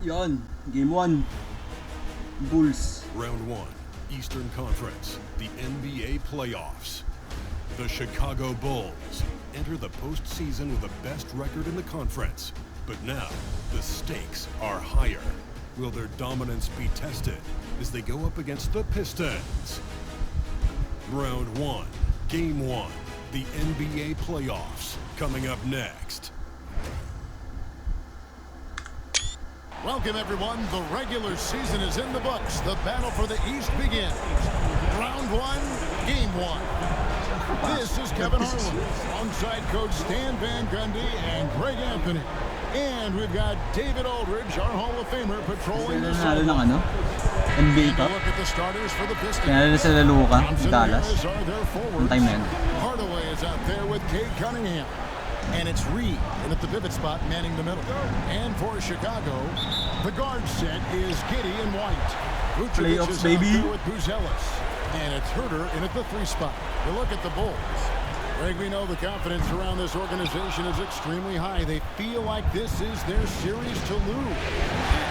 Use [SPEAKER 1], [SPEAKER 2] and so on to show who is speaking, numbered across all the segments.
[SPEAKER 1] Yon, game 1. Bulls.
[SPEAKER 2] Round 1, Eastern Conference, the NBA playoffs. The Chicago Bulls enter the postseason with the best record in the conference. But now, the stakes are higher. Will their dominance be tested as they go up against the Pistons? Round 1, Game 1, the NBA playoffs, coming up next.
[SPEAKER 3] Welcome, everyone. The regular season is in the books. The battle for the East begins. Round 1, Game 1. This is Kevin Harlan, alongside Coach Stan Van Gundy and Greg Anthony. And we've got David Aldridge, our Hall of Famer, patrolling the side.
[SPEAKER 1] NBA to.
[SPEAKER 3] Look at the starters for the Pistons.
[SPEAKER 1] Kaya na sila Luka, Dallas.
[SPEAKER 3] Time Hardaway is out there with Cade Cunningham. And it's Reed in at the pivot spot, manning the middle. And for Chicago, the guard set is Giddey and White. Vucevic is out there with Buzelis. And it's Herter in at the 3 spot. We look at the Bulls. Greg, we know the confidence around this organization is extremely high. They feel like this is their series to lose.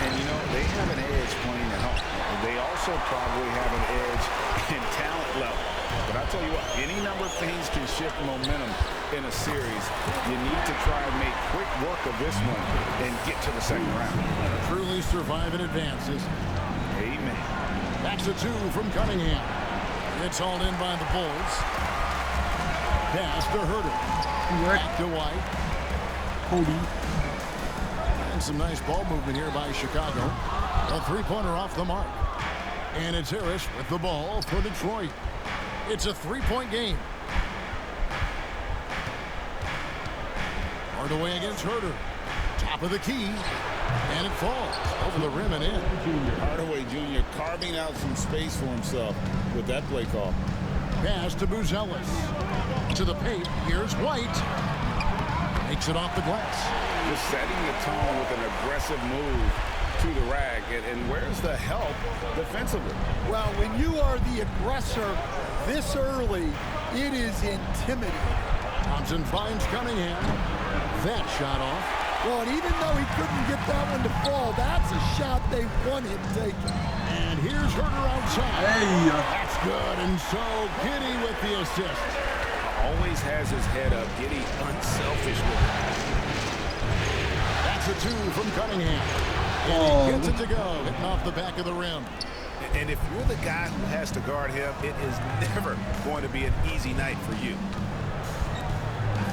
[SPEAKER 4] And you know, they have an edge playing at home. They also probably have an edge in talent level. But I'll tell you what, any number of things can shift momentum in a series. You need to try and make quick work of this one and get to the second round.
[SPEAKER 3] Truly survive and advances.
[SPEAKER 4] Amen.
[SPEAKER 3] That's a 2 from Cunningham. It's hauled in by the Bulls. Pass to Herter. Back to White.
[SPEAKER 1] Kobe.
[SPEAKER 3] And some nice ball movement here by Chicago. A 3-pointer off the mark. And it's Harris with the ball for Detroit. It's a 3-point game. Hardaway against Herter. Top of the key. And it falls over the rim and in.
[SPEAKER 4] Hardaway Jr. carving out some space for himself with that play call.
[SPEAKER 3] Pass to Buzelis. To the paint. Here's White. Makes it off the glass.
[SPEAKER 4] Just setting the tone with an aggressive move to the rag. And where's the help defensively?
[SPEAKER 5] Well, when you are the aggressor this early, it is intimidating.
[SPEAKER 3] Thompson finds Cunningham. That shot off.
[SPEAKER 5] Well, and even though he couldn't get that one to fall, that's a shot they want him taking.
[SPEAKER 3] And here's Herter outside.
[SPEAKER 1] Hey.
[SPEAKER 3] That's good. And so Giddey with the assist.
[SPEAKER 4] Always has his head up. Giddey unselfish with it.
[SPEAKER 3] That's a 2 from Cunningham. And he gets it to go. Hitting off the back of the rim.
[SPEAKER 4] And if you're the guy who has to guard him, it is never going to be an easy night for you.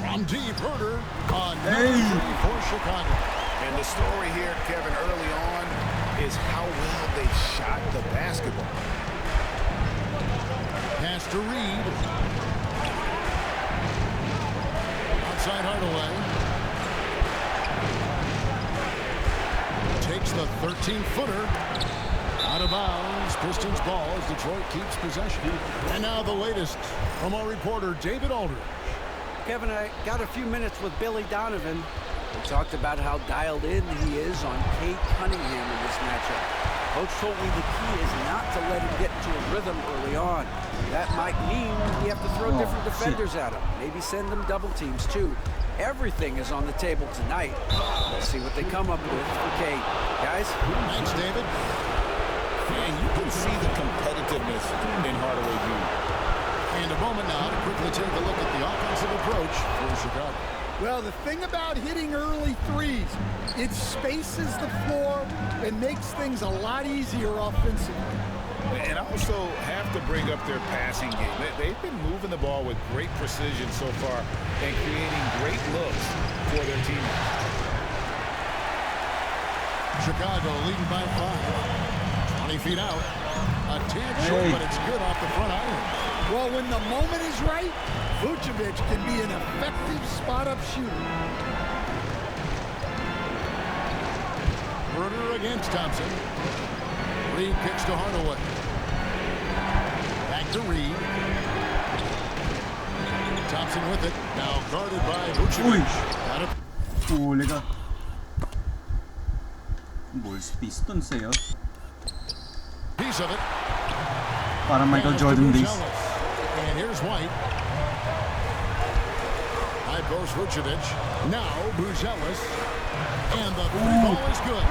[SPEAKER 3] From deep, Herter on 3 for Chicago.
[SPEAKER 4] And the story here, Kevin, early on is how well they shot the basketball.
[SPEAKER 3] Pass to Reed. Outside Hardaway. Takes the 13-footer. Out of bounds. Pistons ball as Detroit keeps possession. And now the latest from our reporter, David Aldridge.
[SPEAKER 6] Kevin, I got a few minutes with Billy Donovan. We talked about how dialed in he is on Cade Cunningham in this matchup. Coach told me the key is not to let him get into a rhythm early on. That might mean you have to throw different defenders at him. Maybe send them double teams too. Everything is on the table tonight. Let's see what they come up with for Cade. Guys?
[SPEAKER 3] Thanks, David.
[SPEAKER 4] And you can see the competitiveness in Hardaway Jr.
[SPEAKER 3] And a moment now to quickly take a look at the offensive approach for Chicago.
[SPEAKER 5] Well, the thing about hitting early threes, it spaces the floor and makes things a lot easier offensively.
[SPEAKER 4] And also have to bring up their passing game. They've been moving the ball with great precision so far and creating great looks for their teammates.
[SPEAKER 3] Chicago leading by 5. 20 feet out. A tad short, but it's good off the front iron.
[SPEAKER 5] Well, when the moment is right, Vucevic can be an effective spot-up shooter.
[SPEAKER 3] Herter against Thompson. Reed kicks to Hardaway. Back to Reed. Thompson with it. Now guarded by Vucevic. Got it.
[SPEAKER 1] Huli ka. Bulls Pistons eh, oh.
[SPEAKER 3] Piece of it.
[SPEAKER 1] Para Michael Jordan days.
[SPEAKER 3] And here's White. High post Vucevic. Now Buzelis. And the 3 ball is good.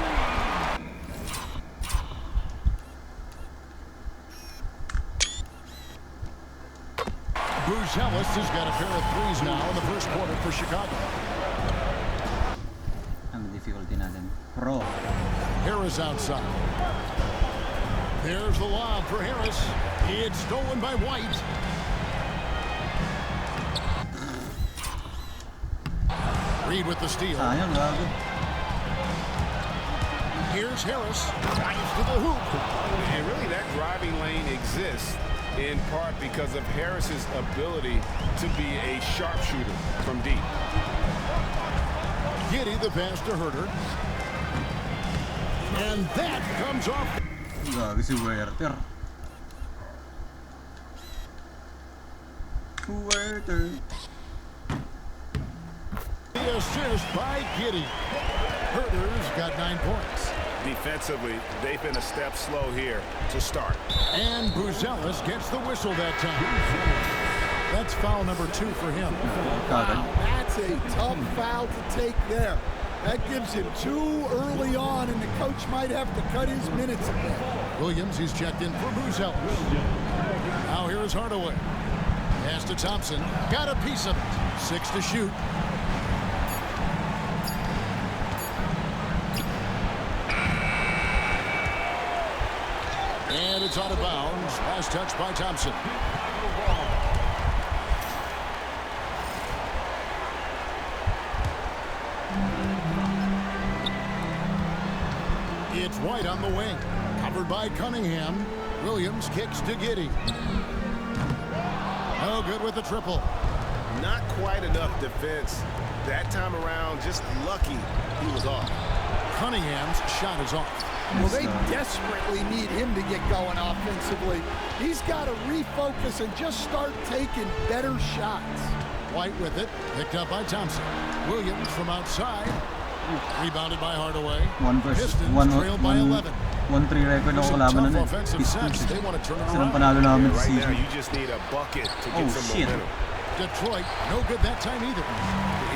[SPEAKER 3] Buzelis has got a pair of threes now in the first quarter for Chicago.
[SPEAKER 1] Ang difficulty natin. Pro.
[SPEAKER 3] Harris outside. There's the lob for Harris. It's stolen by White. Reed with the steal.
[SPEAKER 1] Sayang, gago.
[SPEAKER 3] Here's Harris. Drives to the hoop.
[SPEAKER 4] And really, that driving lane exists in part because of Harris's ability to be a sharpshooter from deep.
[SPEAKER 3] Giddey the pass to Herter. And that comes off.
[SPEAKER 1] Gago si Werther. Werther.
[SPEAKER 3] The assist by Giddey. Herter's got 9 points.
[SPEAKER 4] Defensively, they've been a step slow here to start.
[SPEAKER 3] And Buzelis gets the whistle that time. That's foul number 2 for him.
[SPEAKER 1] Kagad.
[SPEAKER 5] That's a tough foul to take there. That gives him 2 early on, and the coach might have to cut his minutes a bit.
[SPEAKER 3] Williams, he's checked in for Buzelis. Now here's Hardaway. Pass to Thompson. Got a piece of it. 6 to shoot. And it's out of bounds. Last touch by Thompson. It's White on the wing. Covered by Cunningham. Williams kicks to Giddey. No good with the triple.
[SPEAKER 4] Not quite enough defense that time around. Just lucky he was off.
[SPEAKER 3] Cunningham's shot is off.
[SPEAKER 5] Well, they desperately need him to get going offensively. He's got to refocus and just start taking better shots.
[SPEAKER 3] White with it. Picked up by Thompson. Williams from outside. Rebounded by Hardaway. Pistons trailed by 11.
[SPEAKER 1] 1-3 record ako kalaban na Pistons.
[SPEAKER 3] They want to turn it
[SPEAKER 1] Silang
[SPEAKER 3] around.
[SPEAKER 1] panalo namin this
[SPEAKER 4] Right now,
[SPEAKER 1] season.
[SPEAKER 4] you just need a bucket to get some
[SPEAKER 1] shit.
[SPEAKER 4] momentum.
[SPEAKER 3] Detroit, no good that time either.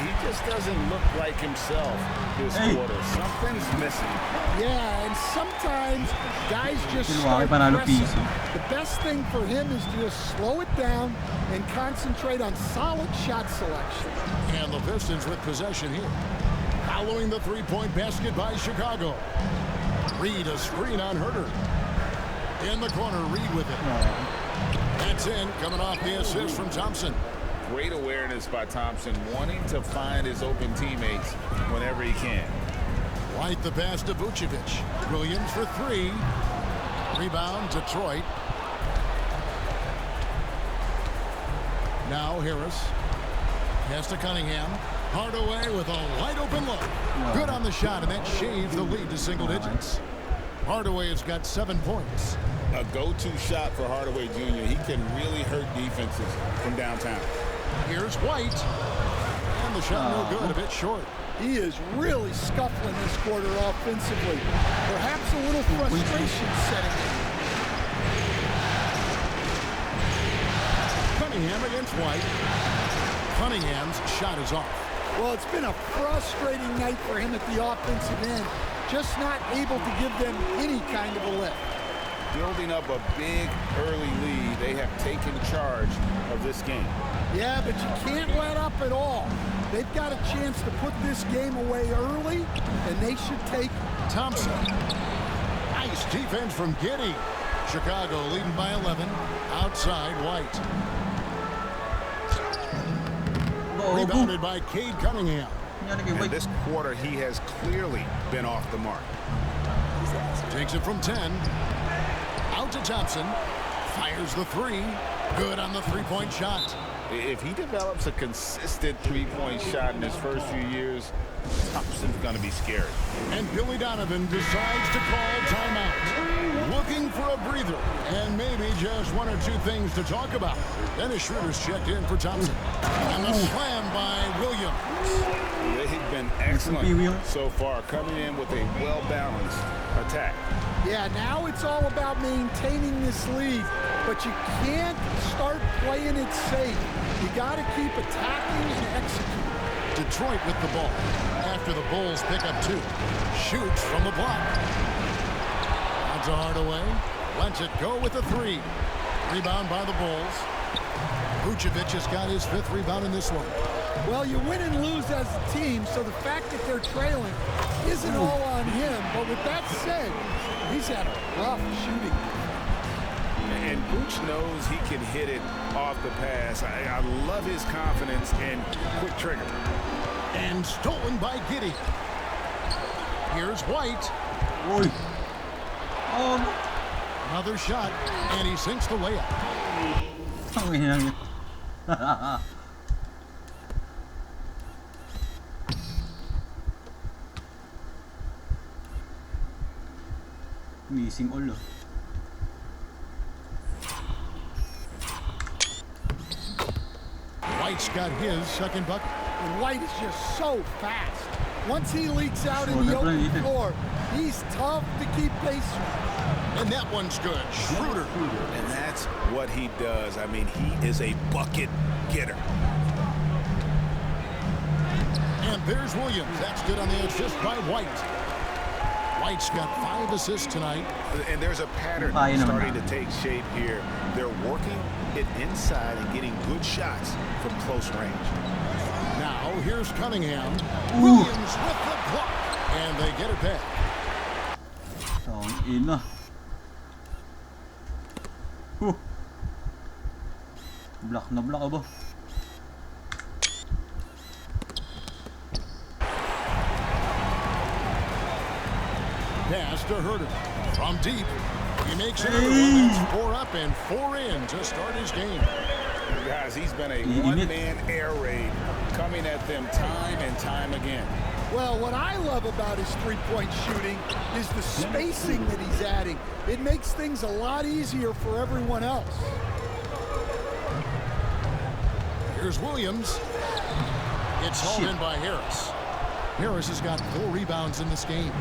[SPEAKER 4] He just doesn't look like himself this
[SPEAKER 1] Hey.
[SPEAKER 4] quarter. Something's missing.
[SPEAKER 5] Yeah, and sometimes guys just
[SPEAKER 1] Silwaki
[SPEAKER 5] start
[SPEAKER 1] panalo
[SPEAKER 5] pressing.
[SPEAKER 1] piso.
[SPEAKER 5] The best thing for him is to just slow it down and concentrate on solid shot selection.
[SPEAKER 3] And the Pistons with possession here. Following the three-point basket by Chicago. Reed a screen on Herter. In the corner, Reed with it. That's in, coming off the assist from Thompson.
[SPEAKER 4] Great awareness by Thompson, wanting to find his open teammates whenever he can.
[SPEAKER 3] White the pass to Vucevic. Williams for 3. Rebound, Detroit. Now Harris. Pass to Cunningham. Hardaway with a wide open look. Good on the shot, and that shaves the lead to single digits. Hardaway has got 7 points.
[SPEAKER 4] A go-to shot for Hardaway Jr. He can really hurt defenses from downtown.
[SPEAKER 3] Here's White. And the shot no good, a bit short.
[SPEAKER 5] He is really scuffling this quarter offensively. Perhaps a little frustration setting in.
[SPEAKER 3] Cunningham against White. Cunningham's shot is off.
[SPEAKER 5] Well, it's been a frustrating night for him at the offensive end. Just not able to give them any kind of a lift.
[SPEAKER 4] Building up a big early lead, they have taken charge of this game.
[SPEAKER 5] Yeah, but you can't let up at all. They've got a chance to put this game away early, and they should take
[SPEAKER 3] Thompson. Nice defense from Giddey. Chicago leading by 11. Outside, White. Rebounded by Cade Cunningham.
[SPEAKER 4] And this quarter, he has clearly been off the mark.
[SPEAKER 3] Takes it from 10. Out to Thompson. Fires the 3. Good on the three-point shot.
[SPEAKER 4] If he develops a consistent three-point shot in his first few years, Thompson's going to be scary.
[SPEAKER 3] And Billy Donovan decides to call timeout. Looking for a breather and maybe just 1 or 2 things to talk about. Dennis Schroeder's checked in for Thompson. And the slam by Williams.
[SPEAKER 4] They've been excellent so far, coming in with a well-balanced attack.
[SPEAKER 5] Yeah, now it's all about maintaining this lead, but you can't start playing it safe. You got to keep attacking and executing.
[SPEAKER 3] Detroit with the ball. After the Bulls pick up 2. Shoots from the block. Out to Hardaway. Lets it go with a 3. Rebound by the Bulls. Vucevic has got his 5th rebound in this one.
[SPEAKER 5] Well, you win and lose as a team, so the fact that they're trailing isn't all on him. But with that said, he's had a rough shooting.
[SPEAKER 4] And Vooch knows he can hit it off the pass. I love his confidence and quick trigger.
[SPEAKER 3] And stolen by Giddey. Here's White.
[SPEAKER 1] Uy.
[SPEAKER 3] Another shot, and he sinks the layup.
[SPEAKER 1] Ang ina niya. Missing all.
[SPEAKER 3] White's got his 2nd bucket.
[SPEAKER 5] And White is just so fast. Once he leaks out in the open floor, he's tough to keep pace with.
[SPEAKER 3] And that one's good. Schroeder.
[SPEAKER 4] And that's what he does. I mean, he is a bucket getter.
[SPEAKER 3] And there's Williams. That's good on the assist by White. White's got 5 assists tonight.
[SPEAKER 4] And there's a pattern starting to take shape here. They're working it inside and getting good shots from close range.
[SPEAKER 3] Now, here's Cunningham. Williams with the block. And they get it back.
[SPEAKER 1] Ang ina. Block na block ba?
[SPEAKER 3] Pass to Herter. From deep. He makes another one. That's 4 up and 4 in to start his game.
[SPEAKER 4] Guys, he's been a one-man air raid coming at them time and time again.
[SPEAKER 5] Well, what I love about his three-point shooting is the spacing that he's adding. It makes things a lot easier for everyone else.
[SPEAKER 3] Here's Williams. It's hauled in by Harris. Harris has got 4 rebounds in this game.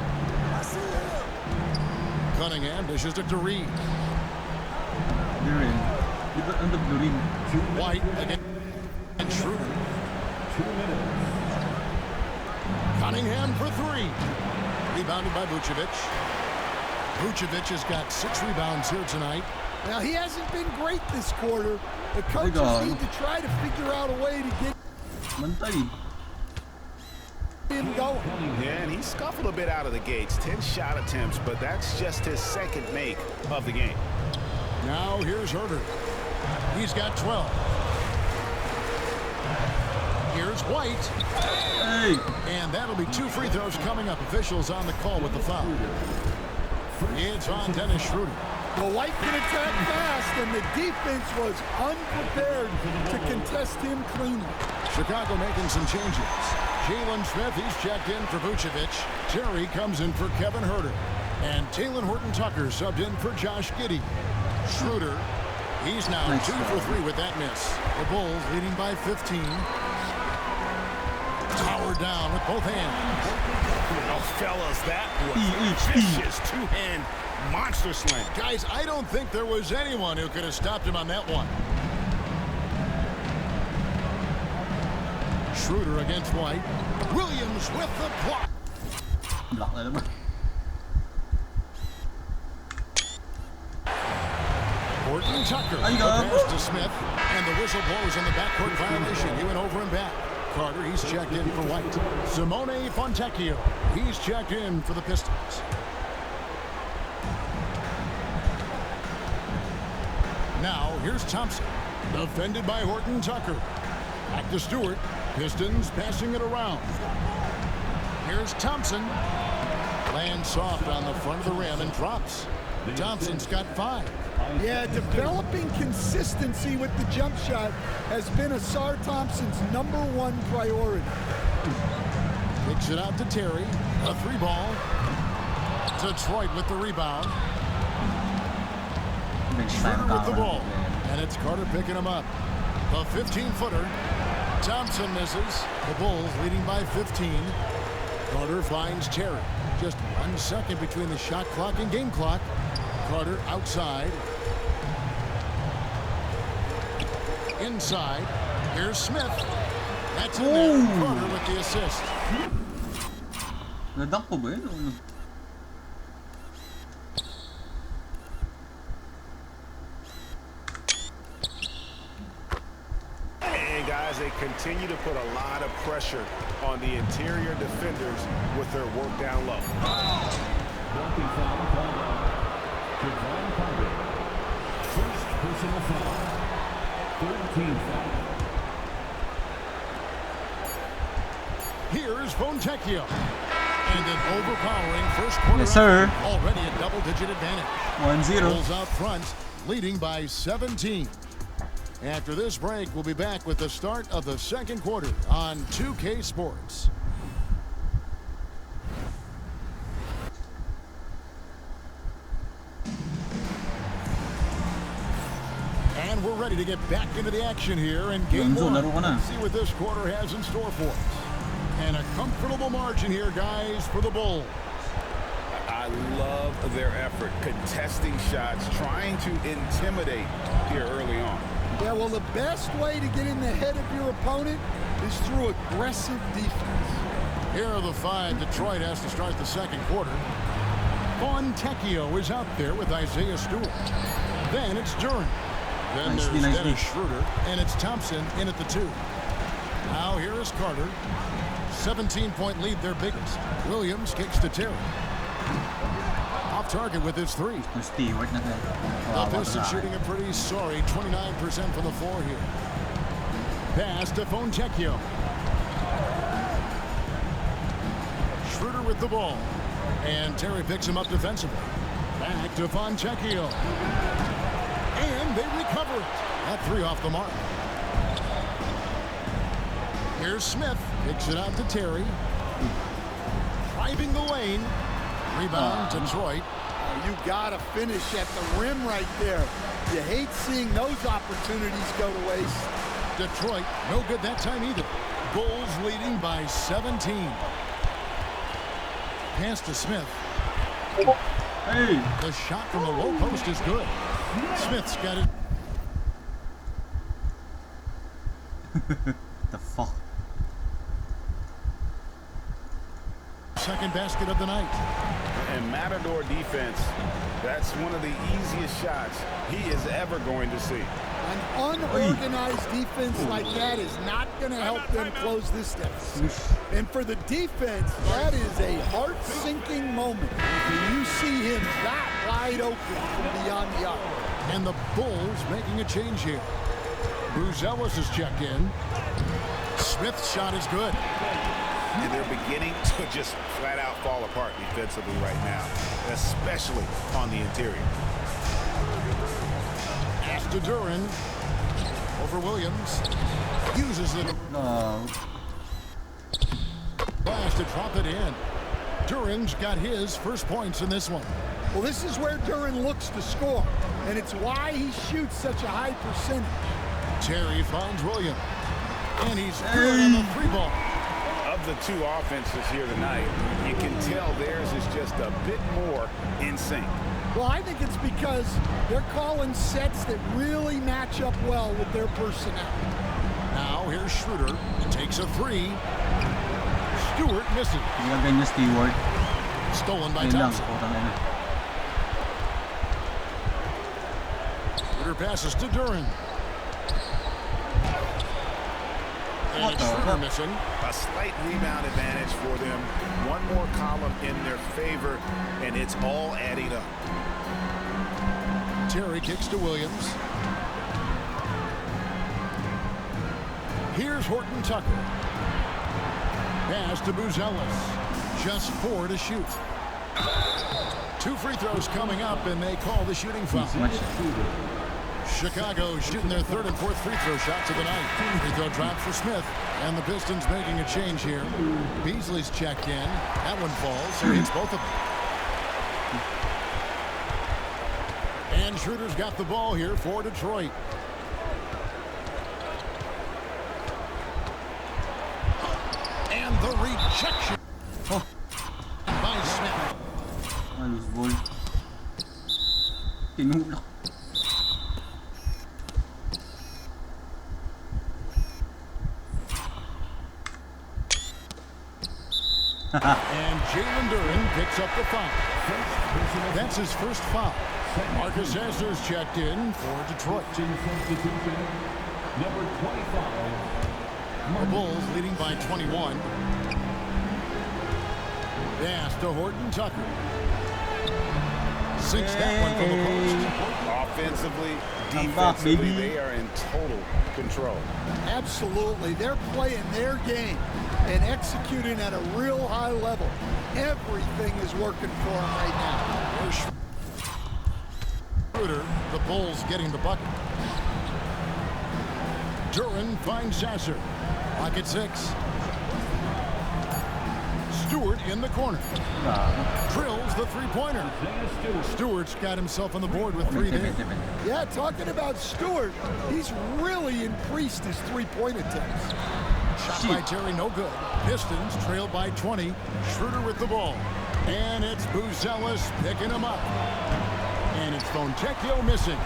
[SPEAKER 3] Cunningham dishes it to Reed.
[SPEAKER 1] They're in. Ang rin.
[SPEAKER 3] White again. And Schroeder.
[SPEAKER 2] 2 minutes.
[SPEAKER 3] Cunningham for 3. Rebounded by Vucevic. Vucevic has got 6 rebounds here tonight.
[SPEAKER 5] Now, he hasn't been great this quarter. The coaches need to try to figure out a way to get
[SPEAKER 1] Mantay.
[SPEAKER 5] him going.
[SPEAKER 4] Yeah, and he scuffled a bit out of the gates. 10 shot attempts, but that's just his 2nd make of the game.
[SPEAKER 3] Now here's Herter. He's got 12. Here's White.
[SPEAKER 1] Hey!
[SPEAKER 3] And that'll be 2 free throws coming up. Officials on the call with the foul. It's on Dennis Schroeder.
[SPEAKER 5] The White can attack fast, and the defense was unprepared to contest him cleanly.
[SPEAKER 3] Chicago making some changes. Jalen Smith, he's checked in for Vucevic. Terry comes in for Kevin Herter. And Taylor Horton-Tucker subbed in for Josh Giddey. Schroeder, he's now 2 for 3 with that miss. The Bulls leading by 15. Powered down with both hands.
[SPEAKER 4] Oh, fellas, that was vicious 2-hand monster slam.
[SPEAKER 3] Guys, I don't think there was anyone who could have stopped him on that one. Schroeder against White. Williams with the block.
[SPEAKER 1] Block na naman.
[SPEAKER 3] Horton-Tucker.
[SPEAKER 1] Ay,
[SPEAKER 3] The
[SPEAKER 1] gago.
[SPEAKER 3] pass to Smith. And the whistle blows on the backcourt violation. He went over and back. Carter, he's checked in for White. Simone Fontecchio, he's checked in for the Pistons. Now, here's Thompson. Defended by Horton-Tucker. Back to Stewart. Pistons passing it around. Here's Thompson. Lands soft on the front of the rim and drops. Thompson's got 5.
[SPEAKER 5] Yeah, developing consistency with the jump shot has been Asar Thompson's #1 priority.
[SPEAKER 3] Kicks it out to Terry. A 3 ball. Detroit with the rebound. Schroeder with the ball. And it's Carter picking him up. A 15-footer. Thompson misses. The Bulls leading by 15. Carter finds Terry. Just 1 second between the shot clock and game clock. Carter outside. Inside. Here's Smith. That's in there. Carter with the assist.
[SPEAKER 1] Nadunk ko ba yun? O ano?
[SPEAKER 4] continue to put a lot of pressure on the interior defenders with their work down low.
[SPEAKER 7] Blocking foul called on Javon Carter. First personal foul. Third team foul.
[SPEAKER 3] Here's Fontecchio. And an overpowering first quarter.
[SPEAKER 1] Yes, sir.
[SPEAKER 3] Effort, already a double-digit advantage.
[SPEAKER 1] 1-0.
[SPEAKER 3] Bulls out front, leading by 17. After this break, we'll be back with the start of the second quarter on 2K Sports. And we're ready to get back into the action here in game one. See what this quarter has in store for us. And a comfortable margin here, guys, for the Bulls.
[SPEAKER 4] I love their effort, contesting shots, trying to intimidate here early on.
[SPEAKER 5] Yeah, well, the best way to get in the head of your opponent is through aggressive defense.
[SPEAKER 3] Here are the five Detroit has to start the second quarter. Fontecchio is out there with Isaiah Stewart. Then it's Duren. Then there's Dennis Schroeder, and it's Thompson in at the 2. Now here is Carter. 17-point lead, their biggest. Williams kicks to Terry. Off target with his 3. The Pistons shooting a pretty sorry 29% from the floor here. Pass to Fontecchio. Schroeder with the ball. And Terry picks him up defensively. Back to Fontecchio. And they recover it. That 3 off the mark. Here's Smith. Kicks it out to Terry. Driving the lane. Rebound, Detroit.
[SPEAKER 5] You got to finish at the rim right there. You hate seeing those opportunities go to waste.
[SPEAKER 3] Detroit, no good that time either. Bulls leading by 17. Pass to Smith.
[SPEAKER 1] Hey.
[SPEAKER 3] The shot from the low post is good. Smith's got it.
[SPEAKER 1] The fuck?
[SPEAKER 3] Second basket of the night.
[SPEAKER 4] And Matador defense, that's one of the easiest shots he is ever going to see.
[SPEAKER 5] An unorganized defense like that is not going to help them close this deficit. And for the defense, that is a heart-sinking moment when you see him that wide open from beyond the arc.
[SPEAKER 3] And the Bulls making a change here. Bruzelis is checked in. Smith's shot is good.
[SPEAKER 4] And they're beginning to just flat out fall apart defensively right now, especially on the interior.
[SPEAKER 3] Pass to Duren. Over Williams. Uses it. Pass to drop it in. Duren's got his first points in this one.
[SPEAKER 5] Well, this is where Duren looks to score, and it's why he shoots such a high percentage.
[SPEAKER 3] Terry finds Williams. And he's good on the 3 ball.
[SPEAKER 4] Of the 2 offenses here tonight, you can tell theirs is just a bit more in sync.
[SPEAKER 5] Well, I think it's because they're calling sets that really match up well with their personnel.
[SPEAKER 3] Now here's Schroeder. Takes a 3. Stewart misses. Stolen by Thompson. Schroeder passes to Duren. And Schroeder missing.
[SPEAKER 4] A slight rebound advantage for them. One more column in their favor, and it's all adding up.
[SPEAKER 3] Terry kicks to Williams. Here's Horton Tucker. Pass to Bruzelis. Just 4 to shoot. 2 free throws coming up, and they call the shooting foul. Chicago shooting their 3rd and 4th free throw shots of the night. Free throw drop for Smith. And the Pistons making a change here. Beasley's checked in. That one falls, so it's both of them. And Schroeder's got the ball here for Detroit. And the rejection by Smith. And Jalen Duren picks up the foul. That's his first foul. Marcus Esser's checked in for Detroit.
[SPEAKER 7] Number 25,
[SPEAKER 3] The Bulls leading by 21. Pass to Horton Tucker. Sinks that one from the post.
[SPEAKER 4] Offensively, defensively, they are in total control.
[SPEAKER 5] Absolutely. They're playing their game and executing at a real high level. Everything is working for them right now.
[SPEAKER 3] Schroeder, the Bulls getting the bucket. Duran finds Sasser. Pocket 6. Stewart in the corner. Drills the three-pointer. Stewart's got himself on the board with 3 there.
[SPEAKER 5] Yeah, talking about Stewart, he's really increased his three-point attempts.
[SPEAKER 3] Shot by Terry, no good. Pistons trailed by 20. Schroeder with the ball. And it's Buzelis picking him up. And it's Fontecchio missing.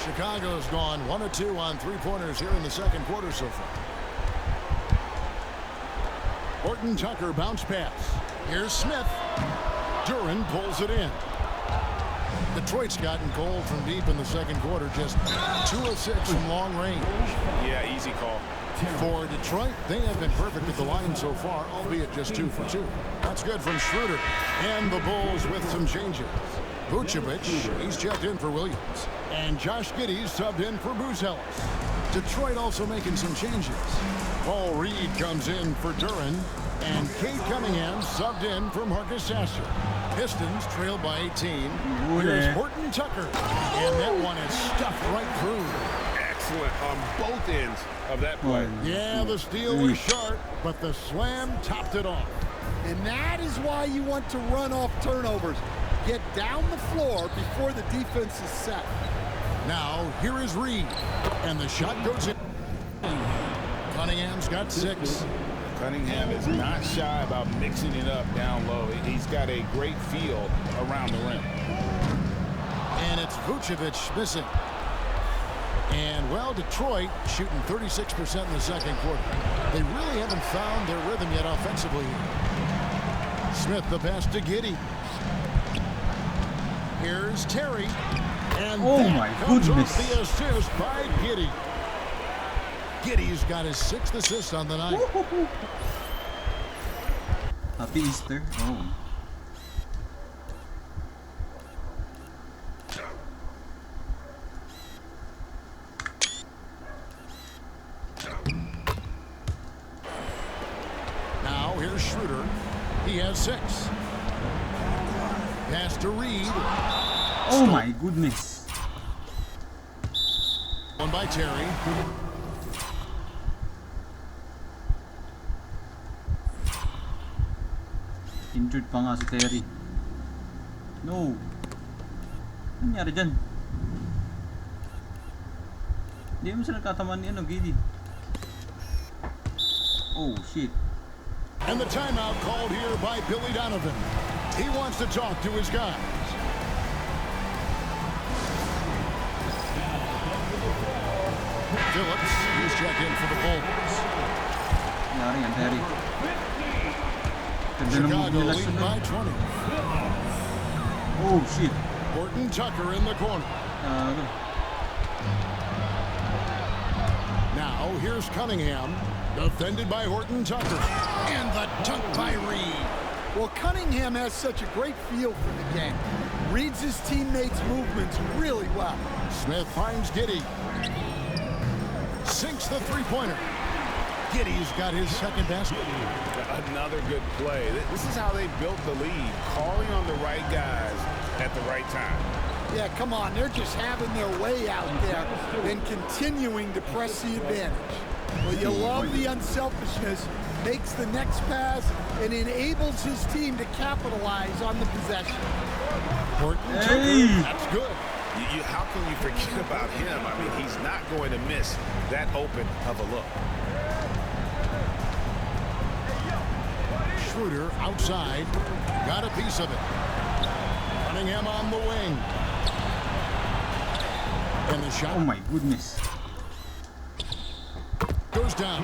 [SPEAKER 3] Chicago's gone 1 of 2 on three-pointers here in the second quarter so far. Horton Tucker bounce pass. Here's Smith. Duran pulls it in. Detroit's gotten cold from deep in the second quarter. Just 2 of 6 from long range.
[SPEAKER 4] Yeah, easy call.
[SPEAKER 3] For Detroit, they have been perfect at the line so far, albeit just 2 for 2. That's good from Schroeder. And the Bulls with some changes. Vucevic, he's checked in for Williams. And Josh Giddey's subbed in for Buzelis. Detroit also making some changes. Paul Reed comes in for Duran. And Kate Cunningham subbed in for Marcus Sasser. Pistons trailed by 18. Here's Horton Tucker. And that one is stuffed right through.
[SPEAKER 4] Excellent on both ends of that play.
[SPEAKER 3] Yeah, the steal was sharp, but the slam topped it off.
[SPEAKER 5] And that is why you want to run off turnovers. Get down the floor before the defense is set.
[SPEAKER 3] Now, here is Reed. And the shot goes in. Cunningham's got 6.
[SPEAKER 4] Cunningham is not shy about mixing it up down low. He's got a great feel around the rim.
[SPEAKER 3] And it's Vucevic missing. And, well, Detroit shooting 36% in the second quarter. They really haven't found their rhythm yet offensively. Smith, the pass to Giddey. Here's Terry. And
[SPEAKER 1] my goodness.
[SPEAKER 3] The assist by Giddey. Giddey's got his 6th assist on the night.
[SPEAKER 1] Happy Easter. Oh.
[SPEAKER 3] Now here's Schroeder. He has 6. Pass to Reed.
[SPEAKER 1] Oh my goodness.
[SPEAKER 3] One by Terry.
[SPEAKER 1] Injured pa nga si Terry. No. Ano nangyari dyan? Hindi mo sila nagkatamaan ni Giddey. Oh shit.
[SPEAKER 3] And the timeout called here by Billy Donovan. He wants to talk to his guys. Phillips, he's checked in for the Bulls.
[SPEAKER 1] Nangyari yan, Terry.
[SPEAKER 3] Chicago leading by 20.
[SPEAKER 1] Oh shit.
[SPEAKER 3] Horton Tucker in the corner. Now here's Cunningham, defended by Horton Tucker. And the dunk by Reed.
[SPEAKER 5] Well, Cunningham has such a great feel for the game. Reads his teammates' movements really well.
[SPEAKER 3] Smith finds Giddey. Sinks the three-pointer. Giddey's got his second basket.
[SPEAKER 4] Another good play. This is how they built the lead, calling on the right guys at the right time.
[SPEAKER 5] Yeah, come on. They're just having their way out there and continuing to press the advantage. Well, you love the unselfishness, makes the next pass, and enables his team to capitalize on the possession.
[SPEAKER 3] Hey. That's good.
[SPEAKER 4] How can you forget about him? I mean, he's not going to miss that open of a look.
[SPEAKER 3] Schroeder outside. Got a piece of it. Cunningham on the wing. And the shot.
[SPEAKER 1] Oh my goodness.
[SPEAKER 3] Goes down.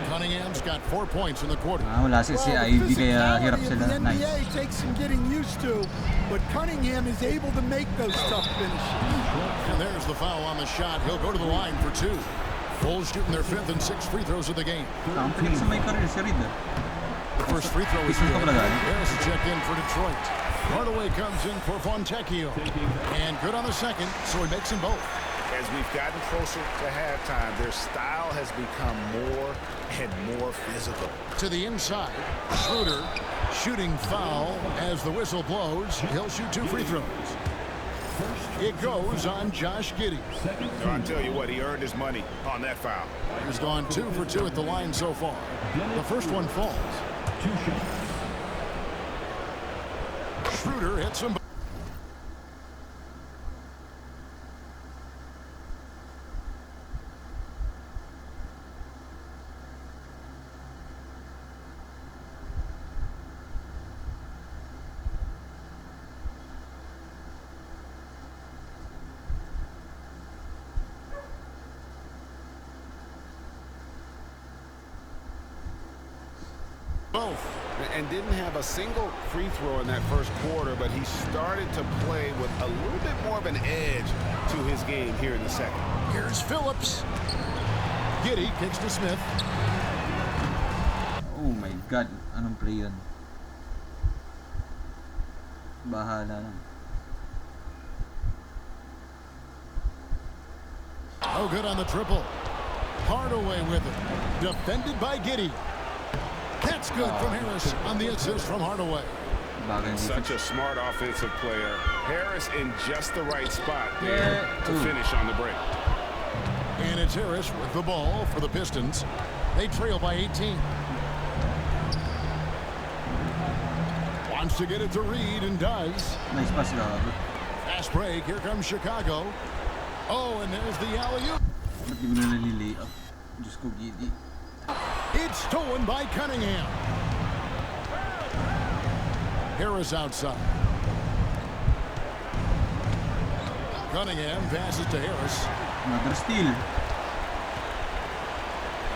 [SPEAKER 3] Cunningham's got 4 points in the quarter.
[SPEAKER 1] Wala si Ivy kaya hirap sila.
[SPEAKER 5] The NBA
[SPEAKER 1] Nice.
[SPEAKER 5] takes some getting used to, but Cunningham is able to make those tough finishes.
[SPEAKER 3] And there's the foul on the shot. He'll go to the line for 2. Bulls shooting their 5th and 6th free throws of the game.
[SPEAKER 1] Company sa may career si Reed.
[SPEAKER 3] The first free throw is
[SPEAKER 1] Pistons
[SPEAKER 3] good.
[SPEAKER 1] ka pala galing?
[SPEAKER 3] Harris is checked in for Detroit. Hardaway comes in for Fontecchio. And good on the second, so he makes them both.
[SPEAKER 4] As we've gotten closer to halftime, their style has become more and more physical.
[SPEAKER 3] To the inside, Schroeder shooting foul as the whistle blows. He'll shoot 2 free throws. It goes on Josh Giddey.
[SPEAKER 4] No, I tell you what, he earned his money on that foul.
[SPEAKER 3] He's gone 2 for 2 at the line so far. The first one falls.
[SPEAKER 7] 2 shots.
[SPEAKER 3] Schroeder hits him. Both.
[SPEAKER 4] And didn't have a single free throw in that first quarter, but he started to play with a little bit more of an edge to his game here in the second.
[SPEAKER 3] Here's Phillips. Giddey kicks to Smith.
[SPEAKER 1] Oh my God, anong play yun? Bahala na.
[SPEAKER 3] Oh, good on the triple. Hardaway with it. Defended by Giddey. That's good from Harris on the assist from Hardaway.
[SPEAKER 4] Such a smart offensive player. Harris in just the right spot there to finish on the break.
[SPEAKER 3] And it's Harris with the ball for the Pistons. They trail by 18. Wants to get it to Reed and does.
[SPEAKER 1] Nice pass gago.
[SPEAKER 3] Fast break. Here comes Chicago. Oh, and there's the alley-oop.
[SPEAKER 1] Ba't di mo na nalilay-up? Diyos ko, Giddey.
[SPEAKER 3] It's stolen by Cunningham. Harris outside. Cunningham passes to Harris.
[SPEAKER 1] Another steal.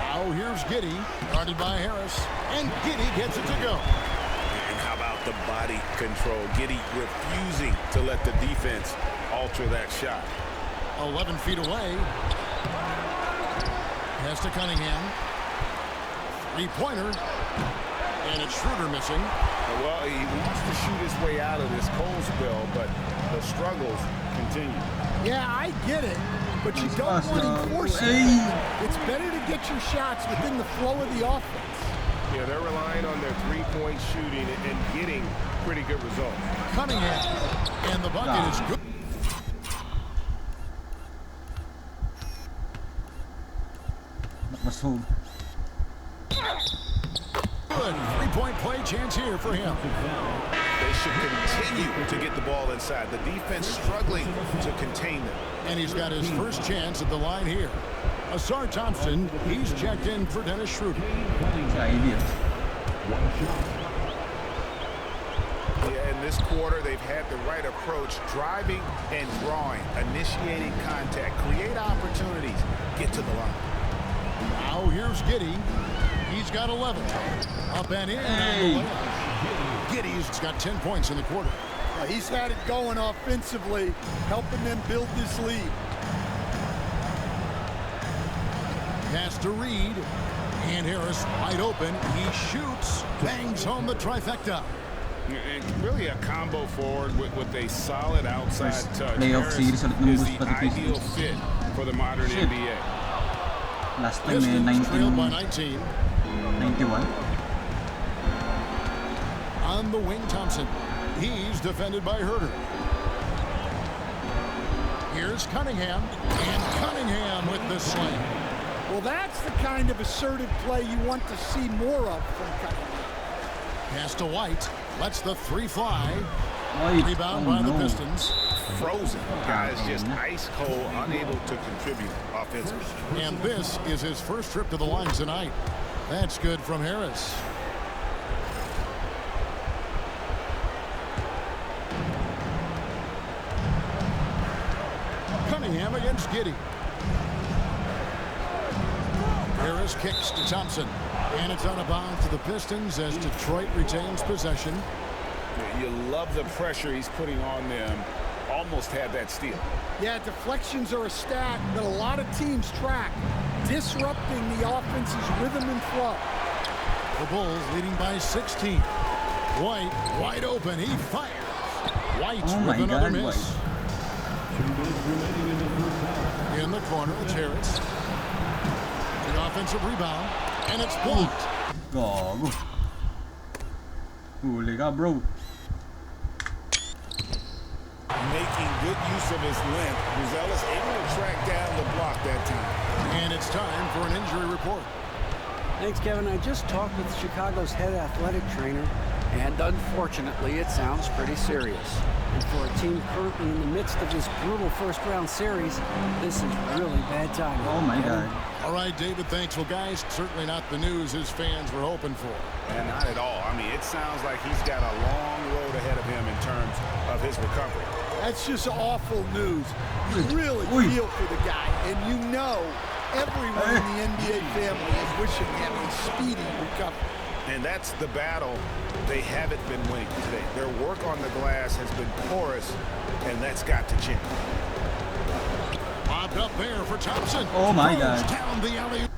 [SPEAKER 3] Now here's Giddey, guarded by Harris. And Giddey gets it to go.
[SPEAKER 4] And how about the body control? Giddey refusing to let the defense alter that shot.
[SPEAKER 3] 11 feet away. Pass to Cunningham. 3-pointer. And it's Schroeder missing.
[SPEAKER 4] Well, he wants to shoot his way out of this cold spell, but the struggles continue.
[SPEAKER 5] Yeah, I get it, but you don't want to force it. It's better to get your shots within the flow of the offense.
[SPEAKER 4] Yeah, they're relying on their three-point shooting and getting pretty good results.
[SPEAKER 3] Cunningham. And the bucket is good.
[SPEAKER 1] Nakmasog.
[SPEAKER 3] Good 3-point play chance here for him.
[SPEAKER 4] They should continue to get the ball inside. The defense struggling to contain them.
[SPEAKER 3] And he's got his first chance at the line here. Asar Thompson, he's checked in for Dennis Schroeder.
[SPEAKER 1] Sa idea.
[SPEAKER 4] Yeah, in this quarter, they've had the right approach, driving and drawing, initiating contact, create opportunities, get to the line.
[SPEAKER 3] Now here's Giddey. He's got 11. Up and in.
[SPEAKER 1] Hey.
[SPEAKER 3] Giddey's got 10 points in the quarter.
[SPEAKER 5] He's had it going offensively, helping them build this lead.
[SPEAKER 3] Pass to Reed. And Harris wide open. He shoots. Bangs home the trifecta.
[SPEAKER 4] And really a combo forward with a solid outside touch.
[SPEAKER 1] Playoff series ulit ng
[SPEAKER 4] Is
[SPEAKER 1] Bulls
[SPEAKER 4] the
[SPEAKER 1] pati
[SPEAKER 4] ideal
[SPEAKER 1] Pistons.
[SPEAKER 4] fit for the modern
[SPEAKER 1] Shit.
[SPEAKER 4] NBA.
[SPEAKER 1] Last time
[SPEAKER 3] Pistons trailed by
[SPEAKER 1] 1991.
[SPEAKER 3] 19. On the wing, Thompson. He's defended by Herter. Here's Cunningham. And Cunningham with the slam.
[SPEAKER 5] Well, that's the kind of assertive play you want to see more of from Cunningham.
[SPEAKER 3] Pass to White. Lets the 3 fly.
[SPEAKER 1] White.
[SPEAKER 3] Rebound
[SPEAKER 1] Oh,
[SPEAKER 3] by the
[SPEAKER 1] no.
[SPEAKER 3] Pistons.
[SPEAKER 4] Frozen. Guys just ice cold, unable to contribute offensively.
[SPEAKER 3] And this is his first trip to the line tonight. That's good from Harris. Cunningham against Giddey. Harris kicks to Thompson. And it's out of bounds to the Pistons as Detroit retains possession.
[SPEAKER 4] You love the pressure he's putting on them. Almost had that steal.
[SPEAKER 5] Yeah, deflections are a stat that a lot of teams track. disrupting the offense's rhythm and flow.
[SPEAKER 3] The Bulls leading by 16. White wide open. He fires. White's
[SPEAKER 1] Oh my
[SPEAKER 3] with another
[SPEAKER 1] God,
[SPEAKER 3] miss.
[SPEAKER 1] White.
[SPEAKER 7] 2 minutes remaining in the first half.
[SPEAKER 3] In the corner, it's Harris. The offensive rebound, and it's blocked.
[SPEAKER 1] Gago. Huli ka, bro.
[SPEAKER 4] Making good use of his length. Buzelis able to track down the block that time.
[SPEAKER 3] And it's time for an injury report.
[SPEAKER 6] Thanks, Kevin. I just talked with Chicago's head athletic trainer, and unfortunately, it sounds pretty serious. And for a team currently in the midst of this brutal first-round series, this is really bad timing.
[SPEAKER 1] Oh my
[SPEAKER 6] Kevin?
[SPEAKER 1] God.
[SPEAKER 3] All right, David, thanks. Well, guys, certainly not the news his fans were hoping for.
[SPEAKER 4] And not at all. I mean, it sounds like he's got a long road ahead of him in terms of his recovery.
[SPEAKER 5] That's just awful news. You really feel for the guy, and you know everyone in the NBA family is wishing him a speedy recovery.
[SPEAKER 4] And that's the battle they haven't been winning today. Their work on the glass has been porous, and that's got to change.
[SPEAKER 3] Popped up there for Thompson.
[SPEAKER 1] Oh my
[SPEAKER 3] Throws
[SPEAKER 1] God.
[SPEAKER 3] down the alley.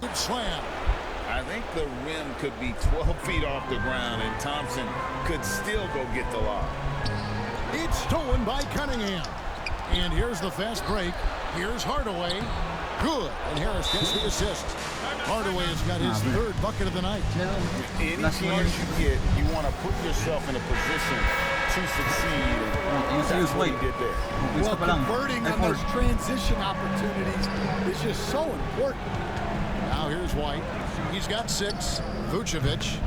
[SPEAKER 3] Good slam.
[SPEAKER 4] I think the rim could be 12 feet off the ground, and Thompson could still go get the lob.
[SPEAKER 3] It's stolen by Cunningham. And here's the fast break. Here's Hardaway. Good. And Harris gets the assist. Hardaway has got his third bucket of the night.
[SPEAKER 4] Any
[SPEAKER 1] Last
[SPEAKER 4] chance
[SPEAKER 1] one.
[SPEAKER 4] you get, you want to put yourself in a position to succeed. And that's what he did there.
[SPEAKER 5] Well, converting on those transition opportunities is just so important.
[SPEAKER 3] Now here's White. He's got 6. Vucevic.